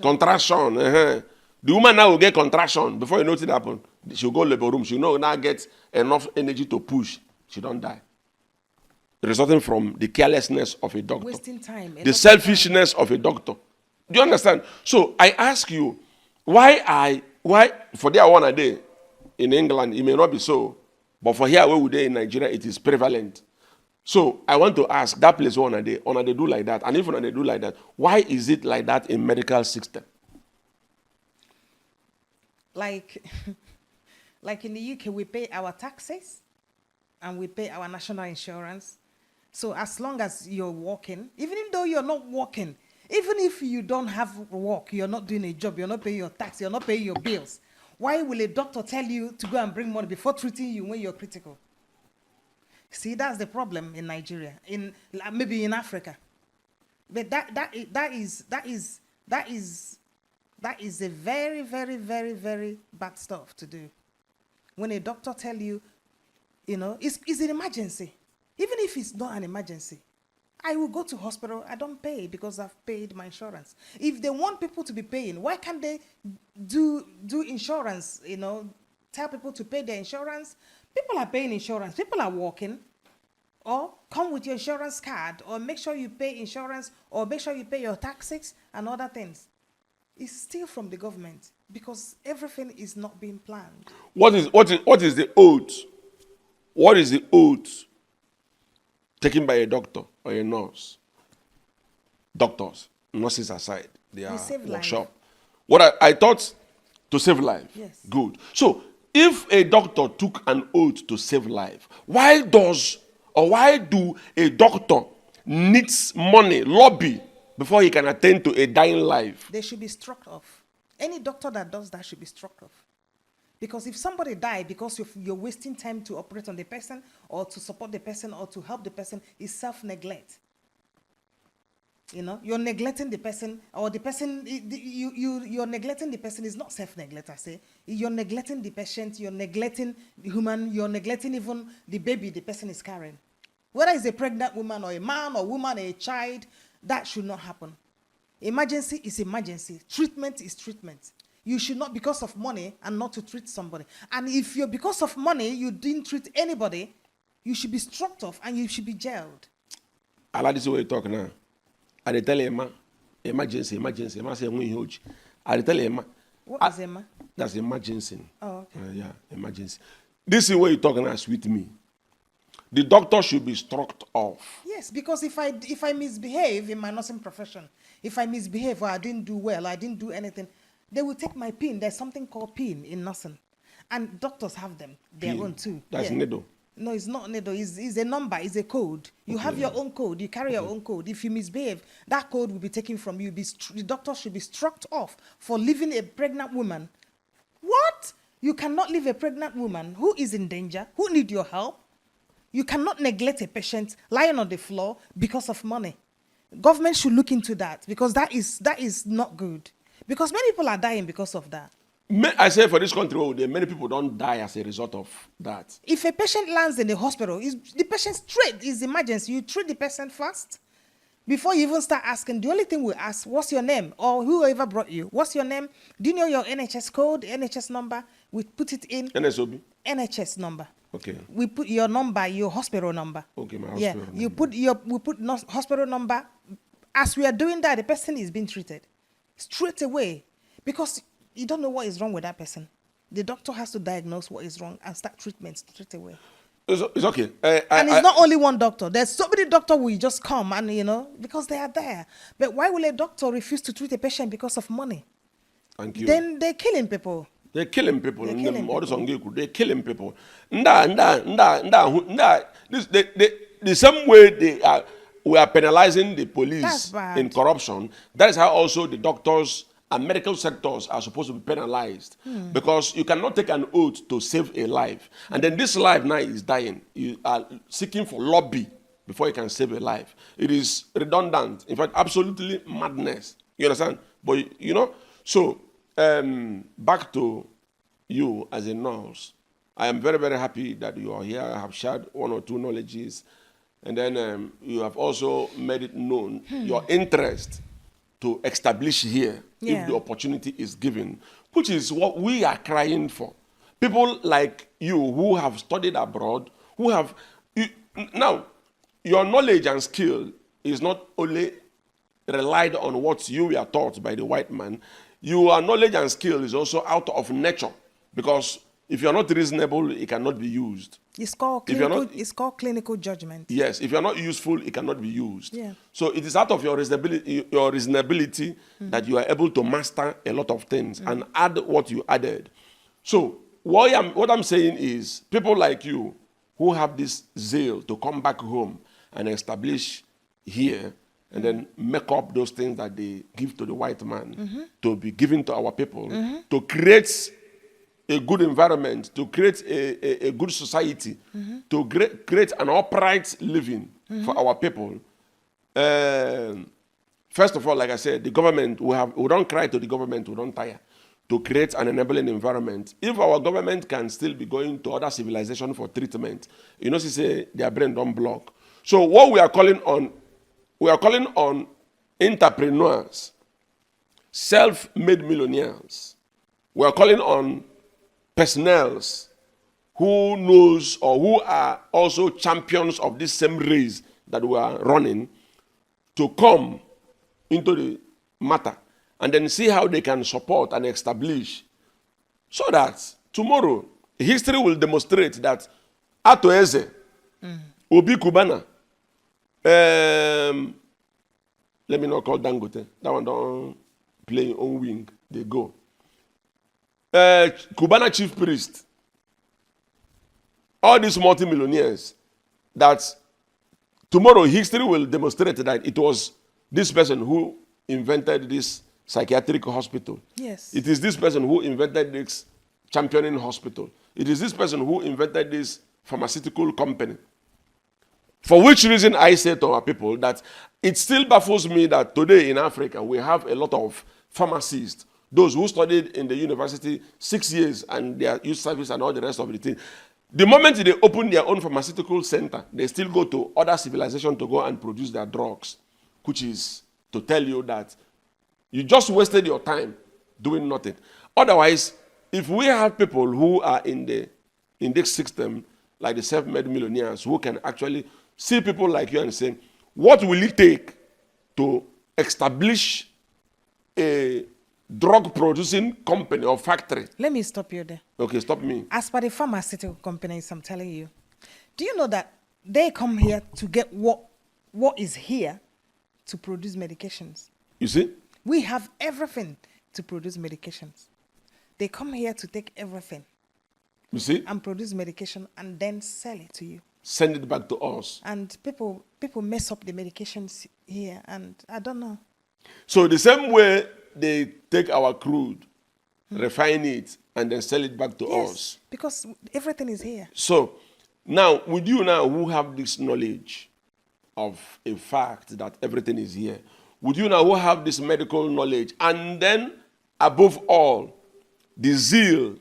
S2: Contraction.
S1: The woman now will get contraction before you know it happen. She'll go labor room. She'll now get enough energy to push. She don't die. Resulting from the carelessness of a doctor.
S2: Wasting time.
S1: The selfishness of a doctor. Do you understand? So I ask you, why for there one a day in England, it may not be so, but for here where we day in Nigeria, it is prevalent. So I want to ask that place one a day do like that, and if they do like that, why is it like that in medical system?
S2: Like, like in the UK, we pay our taxes and we pay our national insurance. So as long as you're working, even though you're not working, even if you don't have work, you're not doing a job, you're not paying your tax, you're not paying your bills, why will a doctor tell you to go and bring money before treating you when you're critical? See, that's the problem in Nigeria, maybe in Africa. But that is a very, very, very, very bad stuff to do. When a doctor tell you, it's an emergency. Even if it's not an emergency, I will go to hospital. I don't pay because I've paid my insurance. If they want people to be paying, why can't they do insurance? Tell people to pay their insurance. People are paying insurance. People are working. Or come with your insurance card, or make sure you pay insurance, or make sure you pay your taxes and other things. It's still from the government because everything is not being planned.
S1: What is the oath? What is the oath taken by a doctor or a nurse? Doctors, nurses aside, they are workshop.
S2: Life.
S1: What I thought to save life.
S2: Yes.
S1: Good. So if a doctor took an oath to save life, why do a doctor needs money, lobby, before he can attend to a dying life?
S2: They should be struck off. Any doctor that does that should be struck off. Because if somebody dies because you're wasting time to operate on the person or to support the person or to help the person, it's self-neglect. You're neglecting the person, or the person, you're neglecting the person is not self-neglect, I say. You're neglecting the patient, you're neglecting the human, you're neglecting even the baby the person is carrying. Whether it's a pregnant woman or a man or woman or a child, that should not happen. Emergency is emergency. Treatment is treatment. You should not, because of money, and not to treat somebody. And if you're because of money, you didn't treat anybody, you should be struck off and you should be jailed.
S1: I like this way you talk now. I tell Emma, emergency. Emma say huge. I tell Emma.
S2: What is Emma?
S1: That's emergency.
S2: Oh, okay.
S1: Yeah, emergency. This is what you talking now with me. The doctor should be struck off.
S2: Yes, because if I misbehave in my nursing profession, if I misbehave or I didn't do well, I didn't do anything, they will take my PIN. There's something called PIN in nursing. And doctors have them, their own too.
S1: That's needle.
S2: No, it's not needle. It's a number. It's a code. You have your own code. You carry your own code. If you misbehave, that code will be taken from you. The doctor should be struck off for leaving a pregnant woman. What? You cannot leave a pregnant woman who is in danger, who need your help. You cannot neglect a patient lying on the floor because of money. Government should look into that because that is not good. Because many people are dying because of that.
S1: I say for this country, many people don't die as a result of that.
S2: If a patient lands in the hospital, the patient's treat is emergency. You treat the patient first. Before you even start asking, the only thing we ask, what's your name? Or whoever brought you, what's your name? Do you know your NHS code, NHS number? We put it in.
S1: NSOB?
S2: NHS number.
S1: Okay.
S2: We put your number, your hospital number.
S1: Okay, my hospital number.
S2: We put hospital number. As we are doing that, the person is being treated straight away because you don't know what is wrong with that person. The doctor has to diagnose what is wrong and start treatment straight away.
S1: It's okay.
S2: And it's not only one doctor. There's so many doctors will just come and, because they are there. But why will a doctor refuse to treat a patient because of money?
S1: Thank you.
S2: Then they're killing people.
S1: They're killing people. They're killing people. The same way we are penalizing the police in corruption, that is how also the doctors and medical sectors are supposed to be penalized. Because you cannot take an oath to save a life. And then this life now is dying. You are seeking for lobby before you can save a life. It is redundant. In fact, absolutely madness. You understand? But, so back to you as a nurse. I am very, very happy that you are here. I have shared one or two knowledges And then you have also made it known your interest to establish here
S2: Yeah.
S1: if the opportunity is given, which is what we are crying for. People like you who have studied abroad, who have... now, your knowledge and skill is not only relied on what you were taught by the white man. Your knowledge and skill is also out of nature, because if you're not reasonable, it cannot be used.
S2: It's called
S1: If you're
S2: clinical,
S1: not-
S2: it's called clinical judgment.
S1: Yes, if you're not useful, it cannot be used.
S2: Yeah.
S1: So it is out of your reasonability that you are able to master a lot of things and add what you added. So what I'm saying is, people like you who have this zeal to come back home and establish here and then make up those things that they give to the white man to be given to our people, to create a good environment, to create a good society, to create an upright living for our people. First of all, like I said, the government, we don't cry to the government, we don't tire to create an enabling environment. If our government can still be going to other civilization for treatment, you know, say their brain don't block. So what we are calling on entrepreneurs, self-made millionaires. We are calling on personnels who knows or who are also champions of this same race that we are running to come into the matter and then see how they can support and establish, so that tomorrow history will demonstrate that Ato Eze, Obi Kubana, let me not call Dangote, that one don't play in own wing, they go. Kubana chief priest, all these multimillionaires, that tomorrow history will demonstrate that it was this person who invented this psychiatric hospital.
S2: Yes.
S1: It is this person who invented this championing hospital. It is this person who invented this pharmaceutical company. For which reason I say to our people that it still baffles me that today in Africa we have a lot of pharmacists, those who studied in the university 6 years and their youth service and all the rest of the thing. The moment they open their own pharmaceutical center, they still go to other civilizations to go and produce their drugs, which is to tell you that you just wasted your time doing nothing. Otherwise, if we have people who are in this system, like the self-made millionaires, who can actually see people like you and say, what will it take to establish a drug-producing company or factory?
S2: Let me stop you there.
S1: Okay, stop me.
S2: As per the pharmaceutical companies, I'm telling you, do you know that they come here to get what is here to produce medications?
S1: You see?
S2: We have everything to produce medications. They come here to take everything
S1: You see?
S2: and produce medication and then sell it to you.
S1: Send it back to us.
S2: And people mess up the medications here, and I don't know.
S1: So the same way they take our crude, refine it, and then sell it back to us.
S2: Because everything is here.
S1: So now, with you now who have this knowledge of a fact that everything is here, would you now who have this medical knowledge, and then above all, the zeal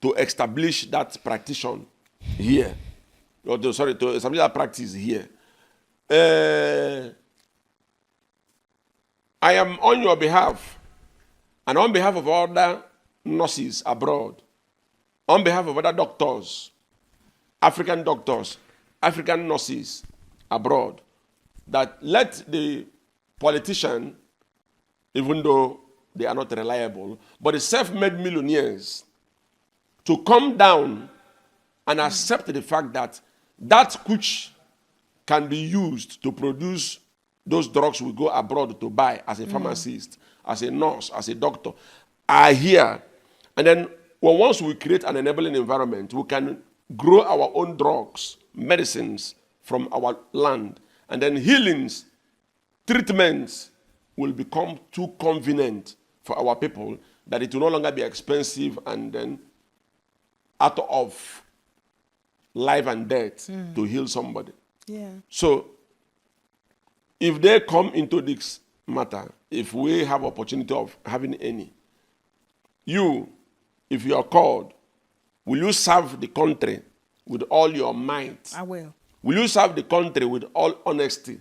S1: to establish that practitioner here, or to establish that practice here. I am on your behalf and on behalf of other nurses abroad, on behalf of other doctors, African nurses abroad, that let the politician, even though they are not reliable, but the self-made millionaires, to come down and accept the fact that that which can be used to produce those drugs we go abroad to buy as a pharmacist, as a nurse, as a doctor, are here. And then once we create an enabling environment, we can grow our own drugs, medicines from our land. And then healings, treatments will become too convenient for our people that it will no longer be expensive and then out of life and death to heal somebody.
S2: Yeah.
S1: So, if they come into this matter, if we have opportunity of having any, you, if you are called, will you serve the country with all your might,
S2: I will.
S1: Will you serve the country with all honesty?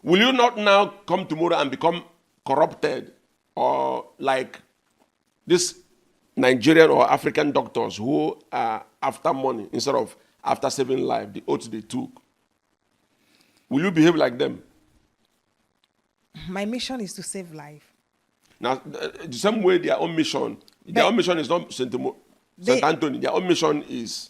S1: Will you not now come tomorrow and become corrupted or like this Nigerian or African doctors who are after money instead of after saving life, the oath they took? Will you behave like them?
S2: My mission is to save life.
S1: Now, the same way their own mission is not St. Anthony. Their own mission is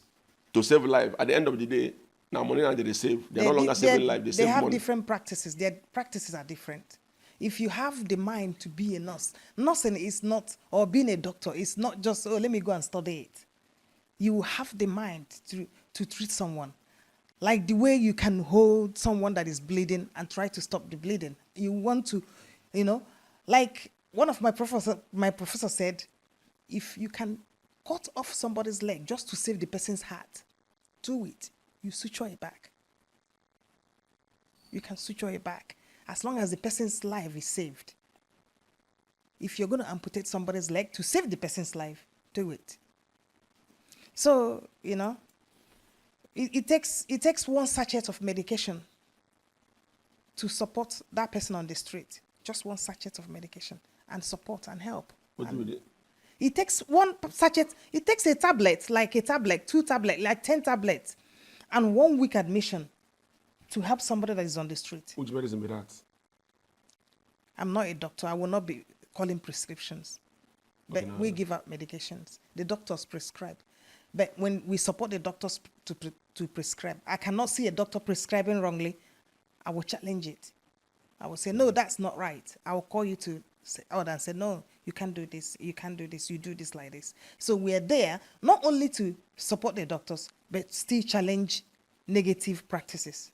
S1: to save life. At the end of the day, now money that they save, they're no longer saving life. They save
S2: have
S1: money.
S2: Different practices. Their practices are different. If you have the mind to be a nurse, nursing is not, or being a doctor is not just, oh, let me go and study it. You have the mind to treat someone. Like the way you can hold someone that is bleeding and try to stop the bleeding. You want to, like one of my professor said, if you can cut off somebody's leg just to save the person's heart, do it. You suture it back. You can suture it back as long as the person's life is saved. If you're going to amputate somebody's leg to save the person's life, do it. So, it takes one sachet of medication to support that person on the street. Just one sachet of medication and support and help.
S1: What do you?
S2: It takes one sachet, it takes a tablet, 2 tablets, like 10 tablets, and 1 week admission to help somebody that is on the street.
S1: Which medicine be that?
S2: I'm not a doctor. I will not be calling prescriptions. But
S1: Okay,
S2: we give out medications. The doctors prescribe. But when we support the doctors to prescribe, I cannot see a doctor prescribing wrongly. I will challenge it. I will say, no, that's not right. I will call you to say, and say, no, you can't do this. You can't do this. You do this like this. So we're there not only to support the doctors, but still challenge negative practices.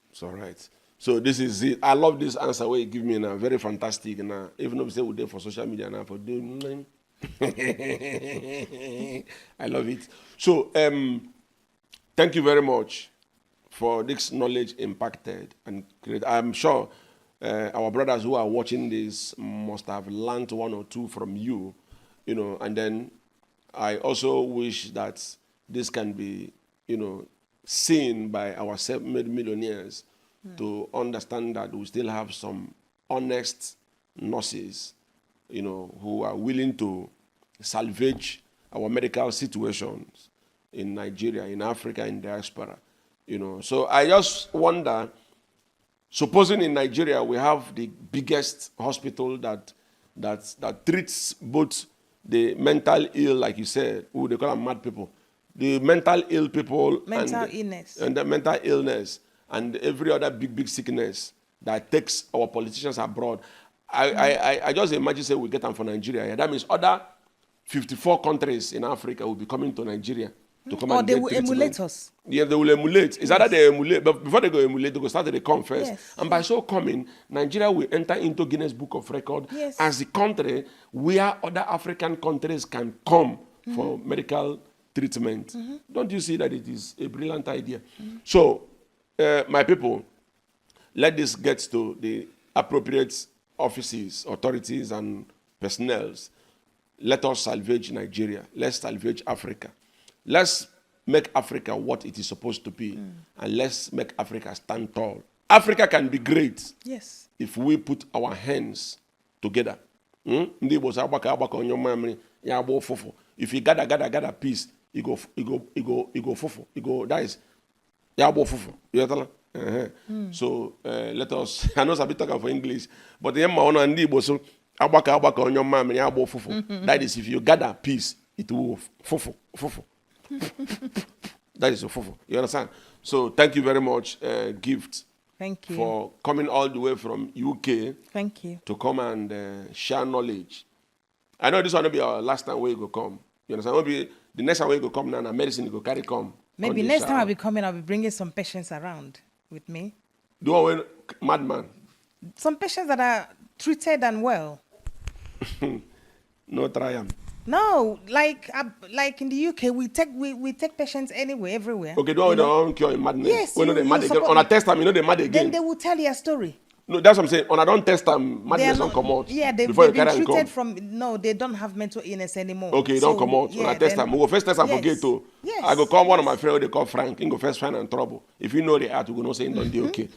S1: It's all right. So this is it. I love this answer where you give me now. Very fantastic. Now, even though we say we're there for social media now for doing. I love it. So thank you very much for this knowledge impacted and created. I'm sure our brothers who are watching this must have learned 1 or 2 from you, and then I also wish that this can be, seen by our self-made millionaires to understand that we still have some honest nurses, who are willing to salvage our medical situations in Nigeria, in Africa, in diaspora. So I just wonder, supposing in Nigeria we have the biggest hospital that treats both the mental ill, like you said, who they call them mad people, the mental ill people,
S2: Illness,
S1: and the mental illness, and every other big sickness that takes our politicians abroad. I just imagine say we get them from Nigeria. Yeah? That means other 54 countries in Africa will be coming to Nigeria to come and get treatment. Or they will
S2: emulate us.
S1: Yeah, they will emulate. It's either they emulate, but before they go emulate, they go start to come first.
S2: Yes.
S1: And by so coming, Nigeria will enter into Guinness Book of Record as the country where other African countries can come for medical treatment. Don't you see that it is a brilliant idea? So, my people, let this get to the appropriate offices, authorities, and personnel. Let us salvage Nigeria. Let's salvage Africa. Let's make Africa what it is supposed to be. And let's make Africa stand tall. Africa can be great if we put our hands together. If you gather peace, you go fufu. You go dice. So let us, I know some talking for English, but the that is, if you gather peace, it will fufu. That is a fufu. You understand? So thank you very much, Gift.
S2: Thank you
S1: for coming all the way from UK.
S2: Thank you
S1: to come and share knowledge. I know this will not be our last time where you go come. You understand? Maybe the next time where you go come now, and medicine you go carry come.
S2: Maybe next time I'll be coming, I'll be bringing some patients around with me.
S1: Do I win madman?
S2: Some patients that are treated and well.
S1: No triumph.
S2: No, like in the UK, we take patients anywhere, everywhere.
S1: Okay, do I don't cure in madness?
S2: Yes.
S1: When they mad again. On a test time, they mad again.
S2: Then they will tell you a story.
S1: No, that's what I'm saying. When I don't test them,
S2: They are
S1: madness don't
S2: not-
S1: come out.
S2: Yeah, they've
S1: before you
S2: been
S1: carry and
S2: treated
S1: come.
S2: from. No, they don't have mental illness anymore.
S1: Okay, you don't come out. When I test them, we go first test and forget to.
S2: Yes.
S1: I go call one of my friends they call Frank. He go first find in trouble. If you know the art, we go know say he don't do okay.